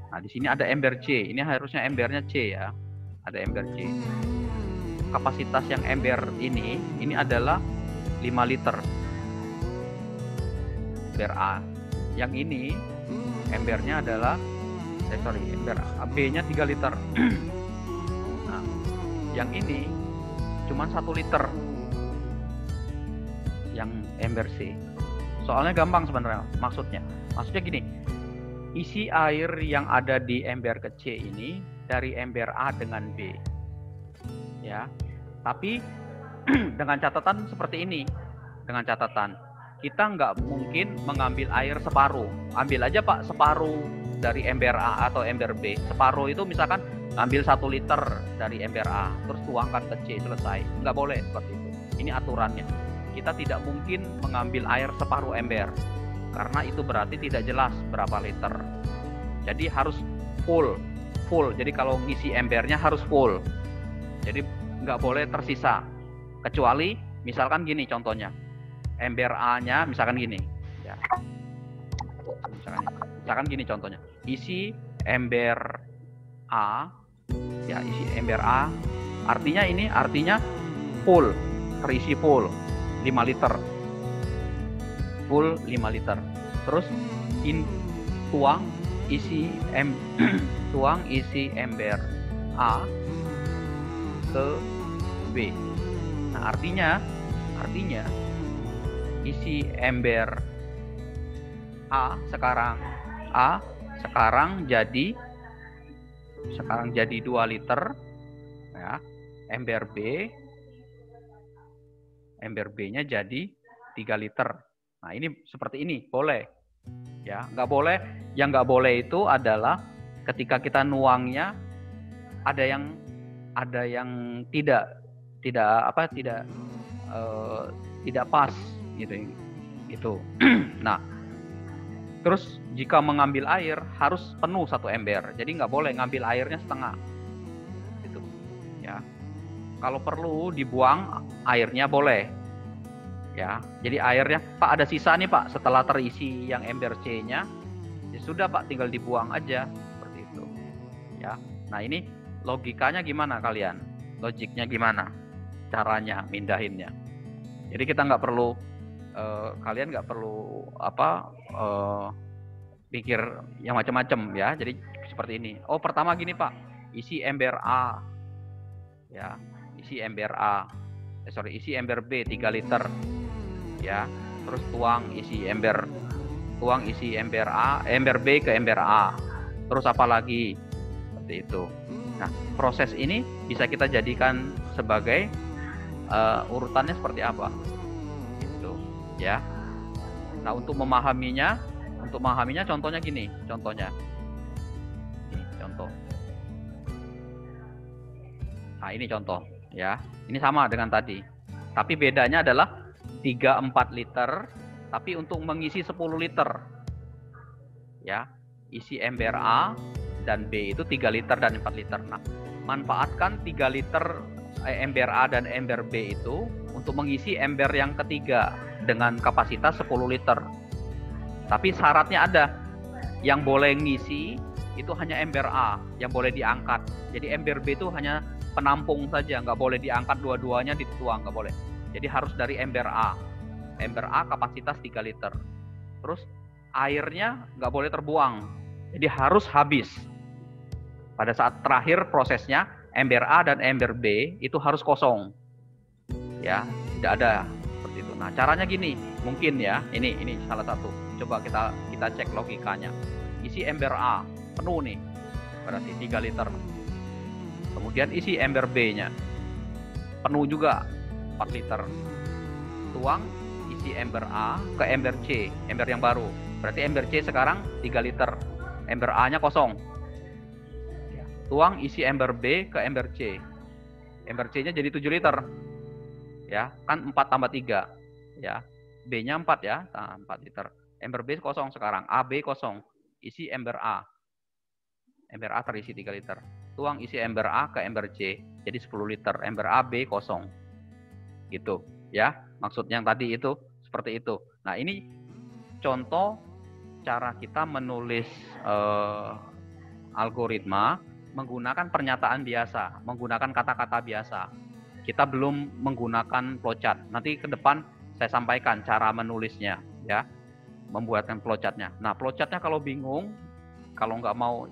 Speaker 1: Nah, di sini ada ember C. Ini harusnya embernya C ya. Ada ember C. Kapasitas yang ember ini adalah 5 liter. Ember A. Yang ini embernya adalah ember B-nya 3 liter. Nah, yang ini cuma 1 liter. Yang ember C. Soalnya gampang sebenarnya maksudnya. Maksudnya gini, isi air yang ada di ember ke C ini dari ember A dengan B. Ya. Tapi dengan catatan seperti ini. Dengan catatan, kita nggak mungkin mengambil air separuh. Ambil aja Pak separuh dari ember A atau ember B. Separuh itu misalkan ambil 1 liter dari ember A, terus tuangkan ke C, selesai. Nggak boleh seperti itu. Ini aturannya. Kita tidak mungkin mengambil air separuh ember. Karena itu berarti tidak jelas berapa liter. Jadi harus full. Jadi kalau ngisi embernya harus full. Jadi nggak boleh tersisa. Kecuali misalkan gini contohnya. Ember A-nya misalkan gini. Ya. Misalkan gini contohnya. Isi ember A. Ya, isi ember A. Artinya full. Terisi full. 5 liter. Full 5 liter. Terus tuang isi ember A ke B. Nah, artinya isi ember A sekarang jadi 2 liter ya. Ember B-nya jadi 3 liter. Nah, ini seperti ini, boleh. Ya, nggak boleh. Yang nggak boleh itu adalah ketika kita nuangnya ada yang tidak tidak pas gitu. Nah, terus jika mengambil air harus penuh 1 ember, jadi nggak boleh ngambil airnya setengah gitu ya. Kalau perlu dibuang airnya boleh ya. Jadi airnya, Pak ada sisa nih Pak setelah terisi yang ember C-nya, ya sudah Pak tinggal dibuang aja seperti itu ya. Nah ini logikanya gimana kalian? Logiknya gimana? Caranya mindahinnya. Jadi kita nggak perlu kalian nggak perlu pikir yang macam-macam ya. Jadi seperti ini. Oh pertama gini Pak, isi ember A ya, isi ember ember B 3 liter ya. Terus tuang isi ember A, ember B ke ember A. Terus apa lagi? Seperti itu. Nah, proses ini bisa kita jadikan sebagai urutannya seperti apa? Gitu, ya. Nah, untuk memahaminya contohnya gini, contohnya. Ini contoh. Nah, ini contoh, ya. Ini sama dengan tadi. Tapi bedanya adalah 3-4 liter, tapi untuk mengisi 10 liter. Ya, isi ember A dan B itu 3 liter dan 4 liter. Nah, manfaatkan 3 liter ember A dan ember B itu untuk mengisi ember yang ketiga dengan kapasitas 10 liter. Tapi syaratnya ada. Yang boleh ngisi itu hanya ember A yang boleh diangkat. Jadi ember B itu hanya penampung saja, nggak boleh diangkat dua-duanya dituang, nggak boleh. Jadi harus dari ember A. Ember A kapasitas 3 liter. Terus airnya nggak boleh terbuang. Jadi harus habis. Pada saat terakhir prosesnya, ember A dan ember B itu harus kosong. Ya, tidak ada seperti itu. Nah, caranya gini, mungkin ya, ini salah satu. Coba kita cek logikanya. Isi ember A penuh nih, berarti 3 liter. Kemudian isi ember B-nya penuh juga 4 liter. Tuang isi ember A ke ember C, ember yang baru. Berarti ember C sekarang 3 liter. Ember A-nya kosong. Tuang isi ember B ke ember C. Ember C-nya jadi 7 liter. Ya, kan 4 tambah 3. Ya. B-nya 4 ya, 4 liter. Ember B kosong sekarang, AB kosong. Isi ember A. Ember A terisi 3 liter. Tuang isi ember A ke ember C, jadi 10 liter. Ember A, B kosong. Gitu, ya. Maksud yang tadi itu seperti itu. Nah, ini contoh cara kita menulis algoritma menggunakan pernyataan biasa, menggunakan kata-kata biasa. Kita belum menggunakan flowchart. Nanti ke depan saya sampaikan cara menulisnya, ya, membuatkan flowchartnya. Nah, flowchartnya kalau bingung, kalau nggak mau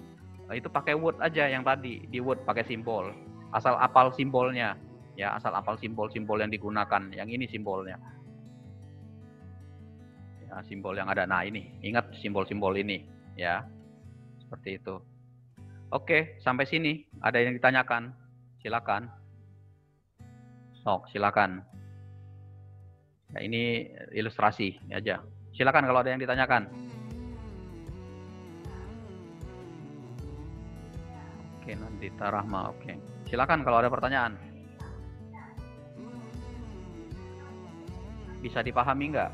Speaker 1: itu pakai Word aja yang tadi, di Word pakai simbol. Asal apal simbolnya, ya, asal apal simbol-simbol yang digunakan. Yang ini simbolnya. Ya, simbol yang ada. Nah, ini, ingat simbol-simbol ini, ya. Seperti itu. Oke, sampai sini. Ada yang ditanyakan? Silakan. Sok, silakan. Ya, ini ilustrasi aja. Silakan kalau ada yang ditanyakan. Oke, Nandita Rahma. Oke. Silakan kalau ada pertanyaan. Bisa dipahami nggak?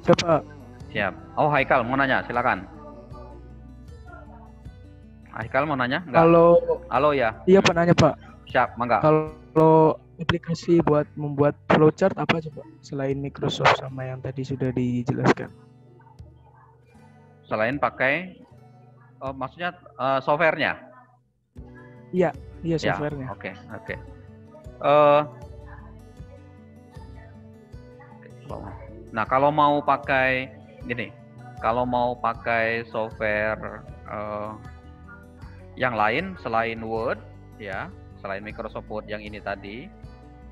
Speaker 2: Siapa?
Speaker 1: Siap. Oh, Haikal mau nanya, silakan. Haikal mau nanya? Enggak? Halo ya.
Speaker 2: Iya Pak, nanya Pak.
Speaker 1: Siap, mangga.
Speaker 2: Kalau aplikasi buat membuat flowchart apa coba selain Microsoft sama yang tadi sudah dijelaskan?
Speaker 1: Selain pakai, maksudnya softwarenya?
Speaker 2: Iya softwarenya.
Speaker 1: Oke. Nah, kalau mau pakai gini, kalau mau pakai software yang lain selain Word, ya, selain Microsoft Word yang ini tadi,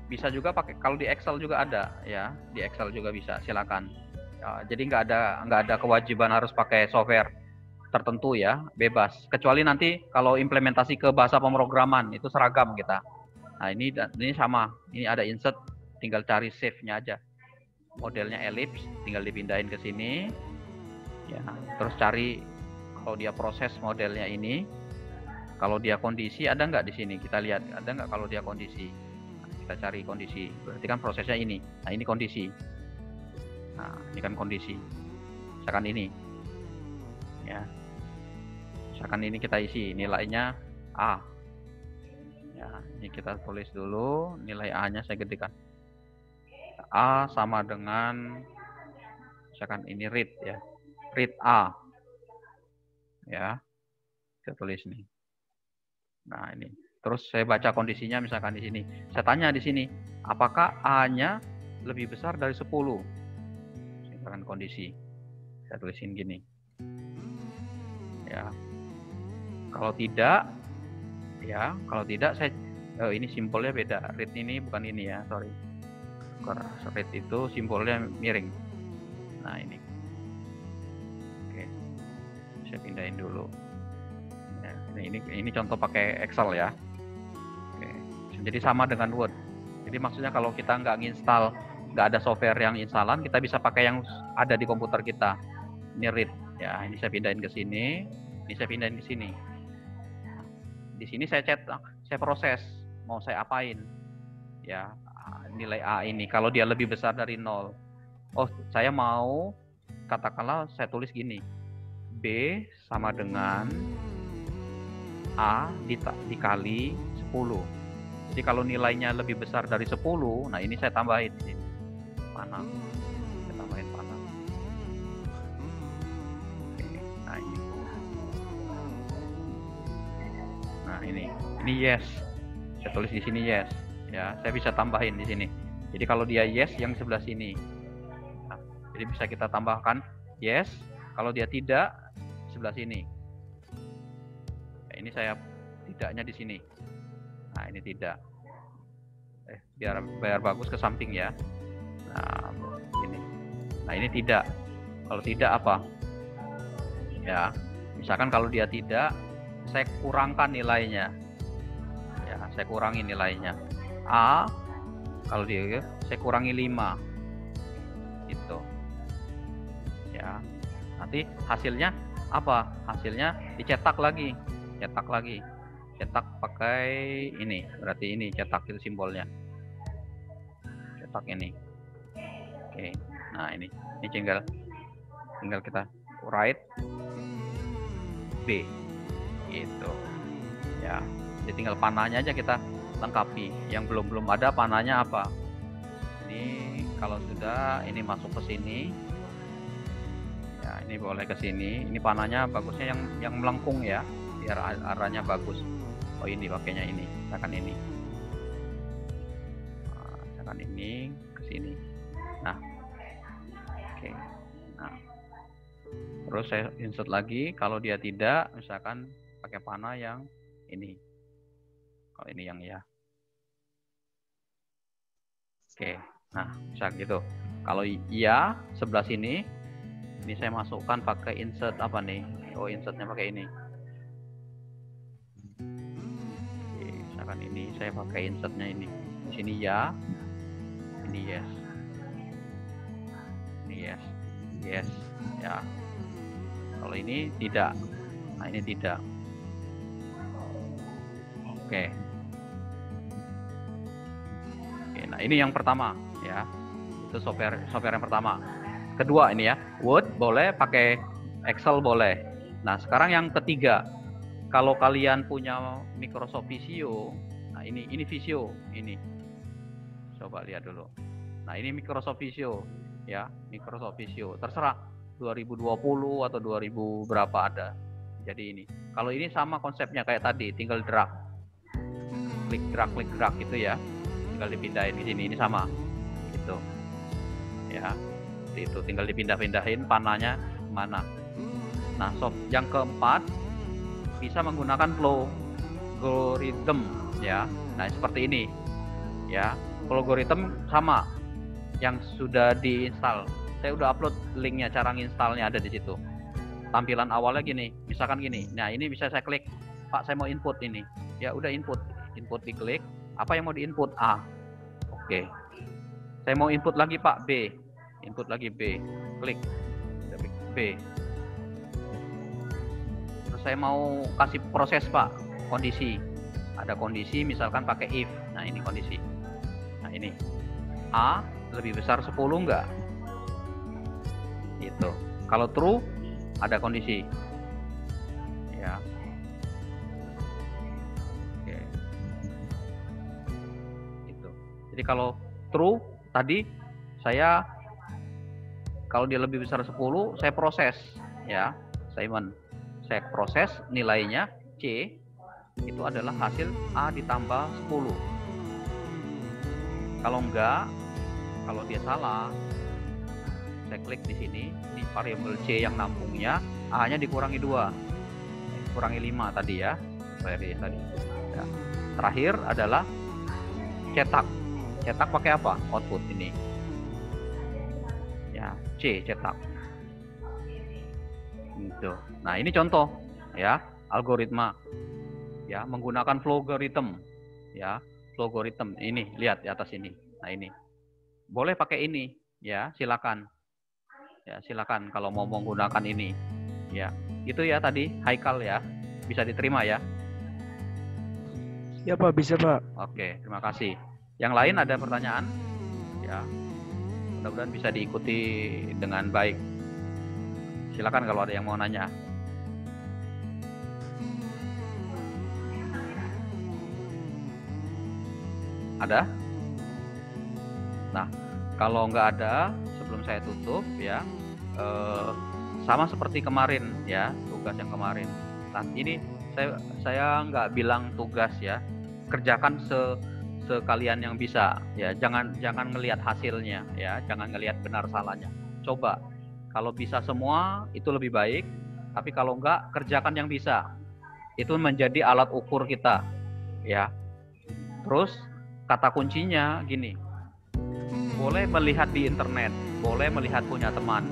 Speaker 1: bisa juga pakai. Kalau di Excel juga ada, ya, di Excel juga bisa. Silakan. Ya, jadi nggak ada kewajiban harus pakai software tertentu, ya, bebas. Kecuali nanti kalau implementasi ke bahasa pemrograman itu seragam kita. Nah, ini sama. Ini ada insert, tinggal cari save-nya aja. Modelnya ellipse, tinggal dipindahin ke sini. Ya, terus cari kalau dia proses modelnya ini. Kalau dia kondisi ada nggak di sini? Kita lihat ada nggak kalau dia kondisi. Nah, kita cari kondisi. Berarti kan prosesnya ini. Nah ini kondisi. Nah ini kan kondisi. Misalkan ini, ya. Misalkan ini kita isi nilainya A. Ya, ini kita tulis dulu nilai A-nya saya gedekan. A sama dengan misalkan ini read ya. Read A. Ya. Saya tulis nih. Nah, ini. Terus saya baca kondisinya misalkan di sini. Saya tanya di sini, apakah A-nya lebih besar dari 10? Misalkan kondisi. Saya tulisin gini. Ya. Kalau tidak, ya, kalau tidak saya ini simbolnya beda. Read ini bukan ini ya, sorry. Read itu simbolnya miring. Nah, ini. Oke. Saya pindahin dulu. Ini contoh pakai Excel ya. Oke. Jadi sama dengan Word. Jadi maksudnya kalau kita nggak nginstal, nggak ada software yang instalan, kita bisa pakai yang ada di komputer kita. Ini read ya. Ini saya pindahin ke sini. Ini saya pindahin ke sini. Di sini saya cetak, saya proses mau saya apain. Ya, nilai A ini kalau dia lebih besar dari 0. Oh, saya mau katakanlah saya tulis gini. B sama dengan A dikali 10. Jadi kalau nilainya lebih besar dari 10, nah ini saya tambahin di sini. Panah. Saya tambahin panah. Oke, nah ini. Nah, ini yes. Saya tulis di sini yes. Ya, saya bisa tambahin di sini. Jadi kalau dia yes yang sebelah sini. Nah, jadi bisa kita tambahkan yes. Kalau dia tidak sebelah sini. Ini saya tidaknya di sini. Nah, ini tidak. Biar bagus ke samping ya. Nah, ini. Nah, ini tidak. Kalau tidak apa? Ya, misalkan kalau dia tidak, saya kurangkan nilainya. Ya, saya kurangi nilainya. A, kalau dia, saya kurangi 5. Gitu. Ya. Nanti hasilnya apa? Hasilnya dicetak lagi. Cetak pakai ini, berarti ini cetak itu simbolnya, cetak ini. Oke, nah ini tinggal kita write B gitu ya. Jadi tinggal panahnya aja kita lengkapi, yang belum ada panahnya apa. Ini kalau sudah ini masuk ke sini ya, ini boleh ke sini. Ini panahnya bagusnya yang melengkung ya, biar arahnya bagus. Oh, ini pakainya ini, misalkan ini. Nah, misalkan ini ke sini. Nah. Oke. Nah. Terus saya insert lagi, kalau dia tidak, misalkan pakai panah yang ini. Kalau ini yang ya. Oke. Nah, bisa gitu. Kalau iya sebelah sini, ini saya masukkan pakai insert apa nih? Oh, insertnya pakai ini. Misalkan ini saya pakai insertnya ini. Di sini ya, ini yes, ini yes, ya. Kalau ini tidak, nah ini tidak. Oke. Nah ini yang pertama ya, itu software yang pertama. Kedua ini ya, Word boleh, pakai Excel boleh. Nah sekarang yang ketiga. Kalau kalian punya Microsoft Visio, nah ini Visio ini. Coba lihat dulu. Nah, ini Microsoft Visio ya, Microsoft Visio. Terserah 2020 atau 2000 berapa ada. Jadi ini. Kalau ini sama konsepnya kayak tadi, tinggal drag. Klik drag gitu ya. Tinggal dipindahin di sini, ini sama. Gitu. Ya. Itu tinggal dipindah-pindahin panahnya mana. Nah, yang keempat bisa menggunakan Flowgorithm ya. Nah, seperti ini. Ya, Flowgorithm sama yang sudah diinstal. Saya udah upload linknya, cara nginstalnya ada di situ. Tampilan awalnya gini, misalkan gini. Nah, ini bisa saya klik, Pak, saya mau input ini. Ya, udah input diklik. Apa yang mau diinput? A. Oke. Saya mau input lagi, Pak, B. Input lagi B. Klik. B. Saya mau kasih proses, Pak. kondisi. Ada kondisi misalkan pakai if. Nah, ini kondisi. Nah, ini. A lebih besar 10 enggak? Gitu. Kalau true, ada kondisi. Ya. Oke. Gitu. Jadi kalau true, tadi kalau dia lebih besar 10, saya proses. Ya, Simon. Saya proses nilainya C itu adalah hasil A ditambah 10. Kalau enggak, kalau dia salah, saya klik di sini, ini variabel C yang nampungnya, A-nya dikurangi 2. Kurangi 5 tadi ya. Tadi. Ya. Terakhir adalah cetak. Cetak pakai apa? Output ini. Ya, C cetak. Gitu. Nah, ini contoh ya, algoritma. Ya, menggunakan flowgorithm. Ya, flowgorithm. Ini, lihat di atas ini. Nah, ini. Boleh pakai ini, ya, silakan. Ya, silakan kalau mau menggunakan ini. Ya, itu ya tadi Haikal ya. Bisa diterima ya?
Speaker 2: Ya Pak, bisa Pak.
Speaker 1: Oke, terima kasih. Yang lain ada pertanyaan? Ya. Mudah-mudahan bisa diikuti dengan baik. Silakan kalau ada yang mau nanya. Ada? Nah, kalau nggak ada, sebelum saya tutup ya, sama seperti kemarin ya, tugas yang kemarin. Nah, ini saya nggak bilang tugas ya, kerjakan sekalian yang bisa ya, jangan ngelihat hasilnya ya, jangan ngelihat benar salahnya. Coba kalau bisa semua itu lebih baik, tapi kalau nggak, kerjakan yang bisa. Itu menjadi alat ukur kita ya. Terus kata kuncinya gini, boleh melihat di internet, boleh melihat punya teman,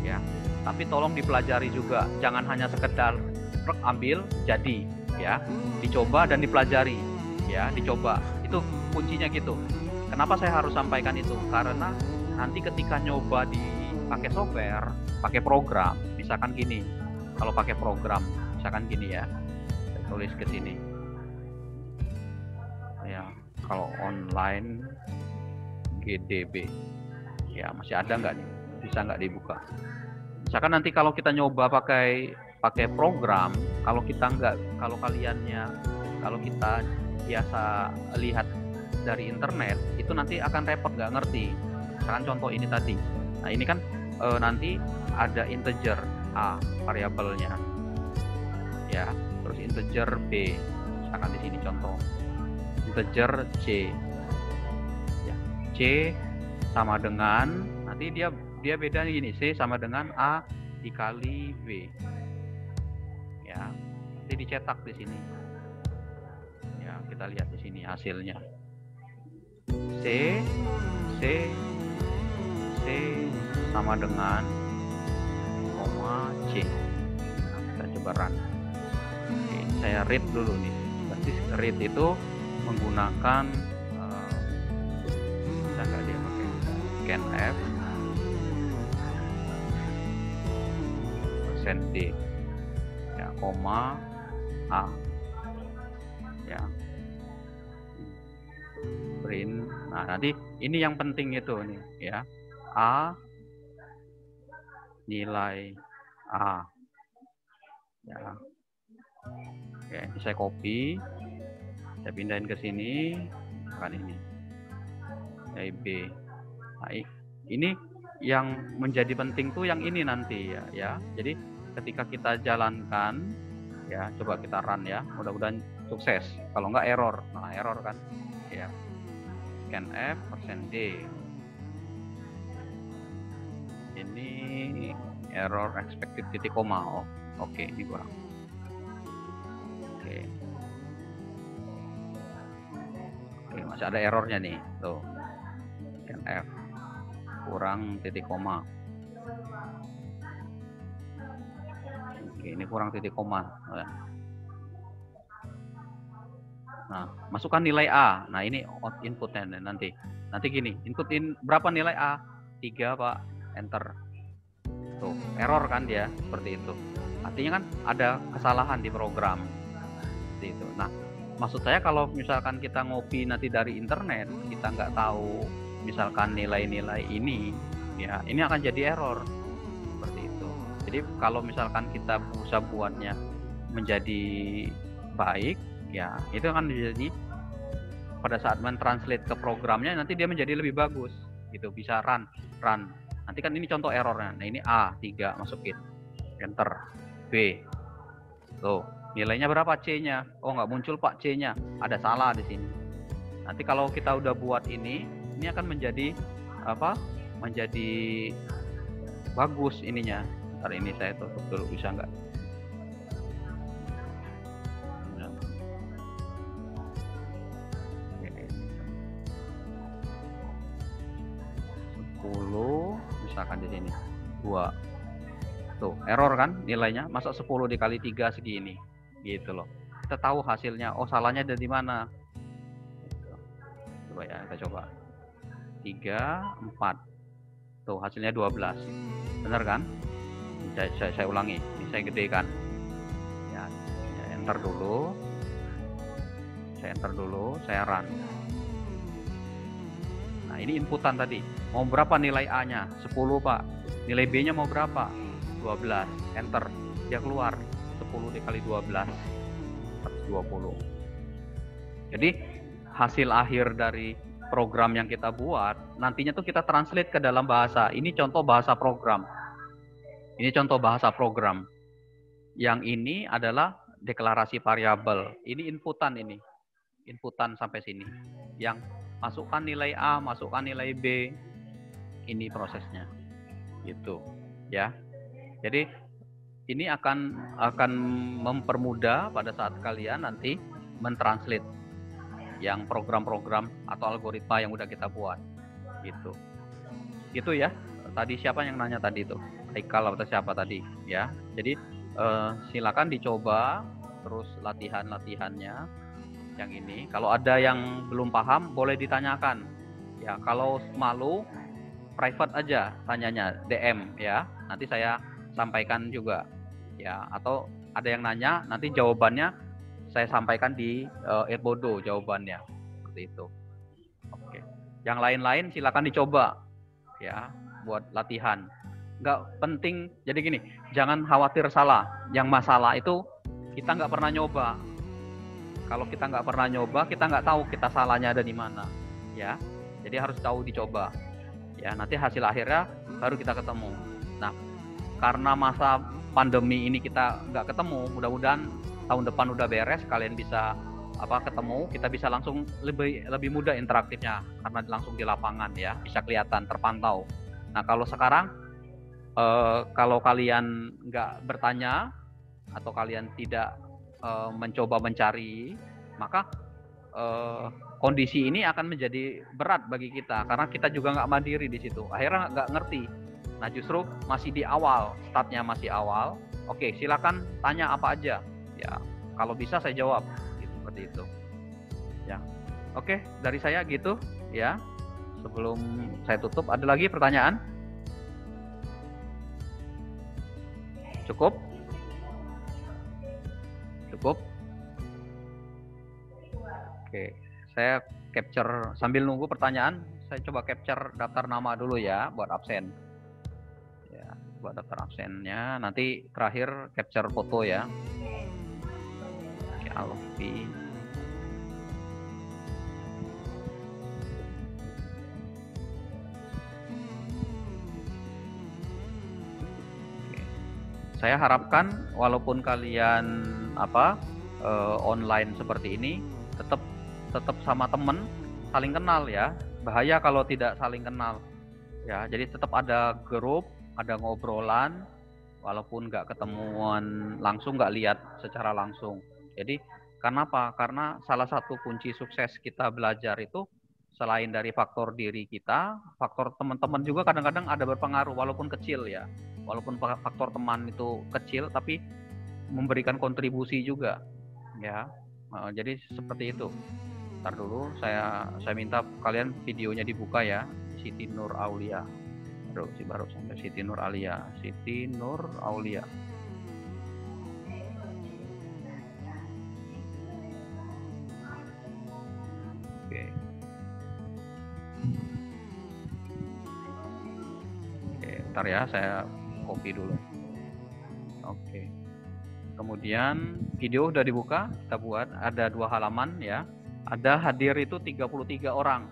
Speaker 1: ya. Tapi tolong dipelajari juga, jangan hanya sekedar ambil jadi, ya. Dicoba dan dipelajari, ya, dicoba. Itu kuncinya gitu. Kenapa saya harus sampaikan itu? Karena nanti ketika nyoba pakai software, pakai program, misalkan gini. Kalau pakai program, misalkan gini ya, saya tulis ke sini. Ya. Kalau online GDB ya masih ada nggak nih, bisa nggak dibuka? Misalkan nanti kalau kita nyoba pakai program, kalau kita biasa lihat dari internet, itu nanti akan repot, nggak ngerti. Misalkan contoh ini tadi, nah ini kan nanti ada integer A variabelnya ya, terus integer B, misalkan di sini contoh integer C ya, C sama dengan, nanti dia beda gini, C sama dengan A dikali B ya, nanti dicetak di sini ya, kita lihat di sini hasilnya C sama dengan koma C. Nah, kita coba run. Oke, saya read dulu nih. Berarti read itu menggunakan bisa nggak dia pakai scanf %d ya, koma A ya, print. Nah, nanti ini yang penting itu nih ya, A nilai A ya. Oke, ini saya copy, saya pindahin ke sini, kan ini nilai B. Nah, ini yang menjadi penting tuh yang ini nanti ya. Jadi ketika kita jalankan ya, coba kita run ya, mudah-mudahan sukses. Kalau nggak error, nah error kan ya, scanf %d ini error expected titik koma. Oke, ini kurang. Oke, masih ada errornya nih tuh, scanf kurang titik koma. Oke, ini kurang titik koma. Nah, masukkan nilai A. Nah, ini inputnya nanti gini, inputin berapa nilai A? 3 Pak, enter. Tuh, error kan dia, seperti itu. Artinya kan ada kesalahan di program. seperti itu. Nah, maksud saya kalau misalkan kita ngopi nanti dari internet, kita nggak tahu misalkan nilai-nilai ini, ya ini akan jadi error seperti itu. Jadi kalau misalkan kita bisa buatnya menjadi baik, ya itu akan menjadi pada saat mentranslate ke programnya nanti dia menjadi lebih bagus, gitu, bisa run. Nanti kan ini contoh errornya. Nah ini A3 masukin, enter, B, tuh nilainya berapa C-nya? Oh nggak muncul Pak C-nya, ada salah di sini. Nanti kalau kita udah buat ini akan menjadi apa? Menjadi bagus ininya. Ntar ini saya tutup dulu, bisa nggak? 10 misalkan di sini 2. Tuh, error kan nilainya, masa 10 dikali 3 segini. Gitu loh. Kita tahu hasilnya, oh salahnya ada di mana. Gitu. Coba ya, kita coba. 3, 4. Tuh, hasilnya 12. Benar kan? Saya ulangi, ini saya gedekan. Ya, enter dulu. Saya run. Nah, ini inputan tadi. Mau berapa nilai A-nya? 10, Pak. Nilai B-nya mau berapa? 12. Enter. Dia keluar. 10 dikali 12. 120. Jadi, hasil akhir dari program yang kita buat, nantinya tuh kita translate ke dalam bahasa. Ini contoh bahasa program. Yang ini adalah deklarasi variabel. Ini inputan ini. Inputan sampai sini. Yang masukkan nilai A, masukkan nilai B. Ini prosesnya. Gitu. Ya. Jadi ini akan mempermudah pada saat kalian nanti mentranslate yang program-program atau algoritma yang udah kita buat. Gitu. Gitu ya. Tadi siapa yang nanya tadi itu? Haikal atau siapa tadi? Ya. Jadi silakan dicoba terus latihannya yang ini. Kalau ada yang belum paham boleh ditanyakan. Ya, kalau malu private aja tanyanya, DM ya. Nanti saya sampaikan juga. Ya, atau ada yang nanya, nanti jawabannya saya sampaikan di Edmodo jawabannya. Seperti itu. Oke. Yang lain-lain silakan dicoba. Ya, buat latihan. Nggak penting, jadi gini, jangan khawatir salah. Yang masalah itu kita nggak pernah nyoba. Kalau kita nggak pernah nyoba, kita nggak tahu kita salahnya ada di mana, ya. Jadi harus tahu dicoba, ya. Nanti hasil akhirnya baru kita ketemu. Nah, karena masa pandemi ini kita nggak ketemu, mudah-mudahan tahun depan udah beres, kalian bisa ketemu, kita bisa langsung lebih mudah interaktifnya karena langsung di lapangan, ya, bisa kelihatan, terpantau. Nah, kalau sekarang kalau kalian nggak bertanya atau kalian tidak mencoba mencari, maka kondisi ini akan menjadi berat bagi kita karena kita juga nggak mandiri di situ. Akhirnya nggak ngerti. Nah, justru masih di awal, startnya masih awal. Oke, silakan tanya apa aja. Ya, kalau bisa saya jawab. Gitu, seperti itu. Ya, oke, dari saya gitu. Ya, sebelum saya tutup, ada lagi pertanyaan? Cukup? Cukup? Oke, saya capture sambil nunggu pertanyaan. Saya coba capture daftar nama dulu ya buat absen. Ya, buat daftar absennya. Nanti terakhir capture foto ya. Oke, Alfi. Oke. Saya harapkan walaupun kalian online seperti ini, tetap sama temen saling kenal ya. Bahaya kalau tidak saling kenal ya. Jadi tetap ada grup, ada ngobrolan walaupun nggak ketemuan langsung, nggak lihat secara langsung. Jadi kenapa? Karena salah satu kunci sukses kita belajar itu selain dari faktor diri kita, faktor teman-teman juga kadang-kadang ada berpengaruh walaupun kecil ya. Walaupun faktor teman itu kecil tapi memberikan kontribusi juga ya. Jadi seperti itu. Ntar dulu saya minta kalian videonya dibuka ya. Siti Nur Aulia. Baru sampai Siti Nur Aulia. Bentar ya, saya copy dulu. Oke. Kemudian video udah dibuka, kita buat ada 2 halaman ya. Ada hadir itu 33 orang.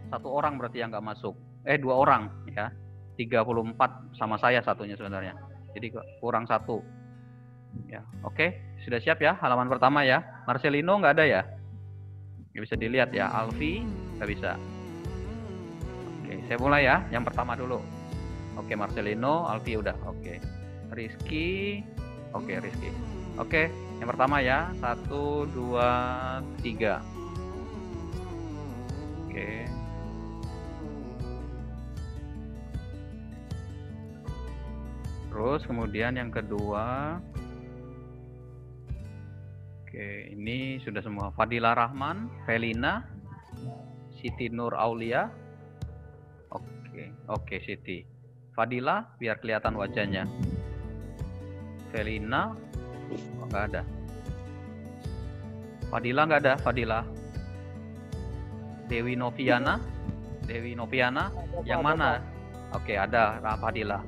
Speaker 1: 1 orang berarti yang nggak masuk. 2 orang ya. 34 sama saya satunya sebenarnya. Jadi kurang 1. Ya, oke. Sudah siap ya halaman pertama ya. Marcelino nggak ada ya? Nggak bisa dilihat ya. Alfi nggak bisa. Oke, saya mulai ya. Yang pertama dulu. Oke, Marcelino, Alfi udah. Oke. Rizky. Oke, Rizky. Oke, yang pertama ya. 1, 2, 3. Oke. Terus kemudian yang kedua. Oke, ini sudah semua. Fadila Rahman, Felina, Siti Nur Aulia. Oke, Siti. Fadila, biar kelihatan wajahnya. Felina, nggak ada. Fadila nggak ada, Fadila. Dewi Noviana, yang mana? Oke, ada Fadila.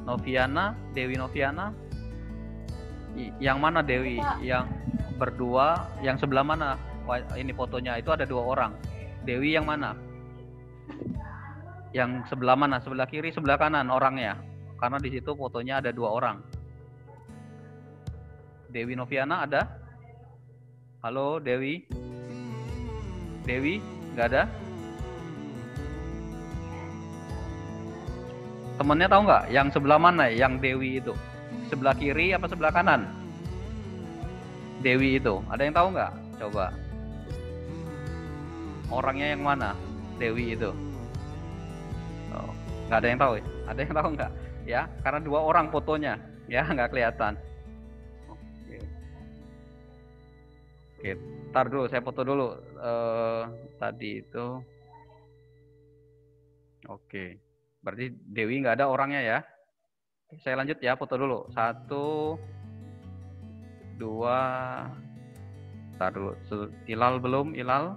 Speaker 1: Noviana, Dewi Noviana. Yang mana Dewi? Yang berdua, yang sebelah mana? Ini fotonya itu ada 2 orang. Dewi yang mana? Yang sebelah mana? Sebelah kiri, sebelah kanan orangnya. Karena di situ fotonya ada 2 orang. Dewi Noviana ada? Halo Dewi? Dewi? Nggak ada? Temennya tahu nggak? Yang sebelah mana? Yang Dewi itu? Sebelah kiri apa sebelah kanan? Dewi itu. Ada yang tahu nggak? Coba. Orangnya yang mana? Dewi itu. Oh, nggak ada yang tahu ya? Ada yang tahu nggak? Ya, karena 2 orang fotonya. Ya, nggak kelihatan. Oke, ntar dulu, saya foto dulu tadi itu. Oke, berarti Dewi nggak ada orangnya ya. Saya lanjut ya, foto dulu. 1, 2, ntar dulu. Ilal belum, Ilal.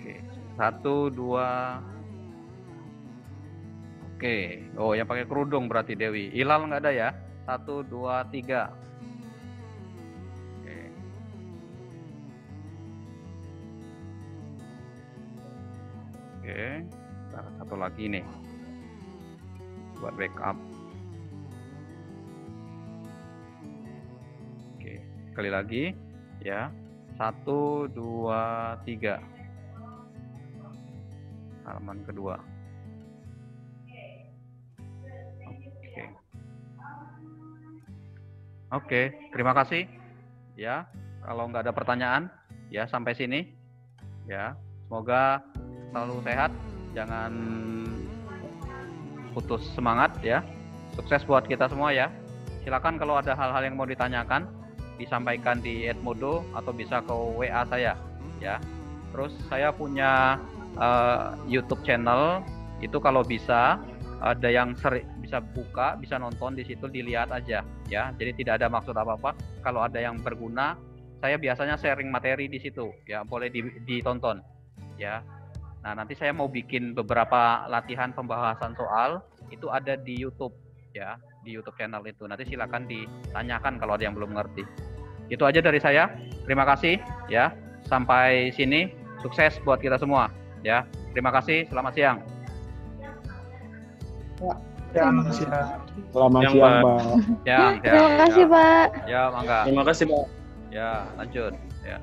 Speaker 1: Oke, 1, 2. Oke, oh yang pakai kerudung berarti Dewi. Ilal nggak ada ya. 1, 2, 3. Oke, satu lagi nih buat backup. Oke, sekali lagi ya. 1, 2, 3. Halaman kedua. Oke, terima kasih ya. Kalau nggak ada pertanyaan ya sampai sini ya. Semoga selalu sehat, jangan putus semangat ya. Sukses buat kita semua ya. Silakan kalau ada hal-hal yang mau ditanyakan disampaikan di Edmodo atau bisa ke WA saya ya. Terus saya punya YouTube channel itu, kalau bisa ada yang bisa buka, bisa nonton di situ, dilihat aja ya. Jadi tidak ada maksud apa-apa. Kalau ada yang berguna, saya biasanya sharing materi di situ ya, boleh ditonton ya. Nah, nanti saya mau bikin beberapa latihan pembahasan soal, itu ada di YouTube ya, di YouTube channel itu. Nanti silakan ditanyakan kalau ada yang belum ngerti. Itu aja dari saya. Terima kasih ya. Sampai sini, sukses buat kita semua ya. Terima kasih. Selamat siang.
Speaker 2: Selamat siang.
Speaker 3: Selamat siang, Pak.
Speaker 1: Ya,
Speaker 4: Terima kasih, Pak.
Speaker 1: Ya, mangga.
Speaker 3: Terima kasih, Pak.
Speaker 1: Ya, lanjut ya.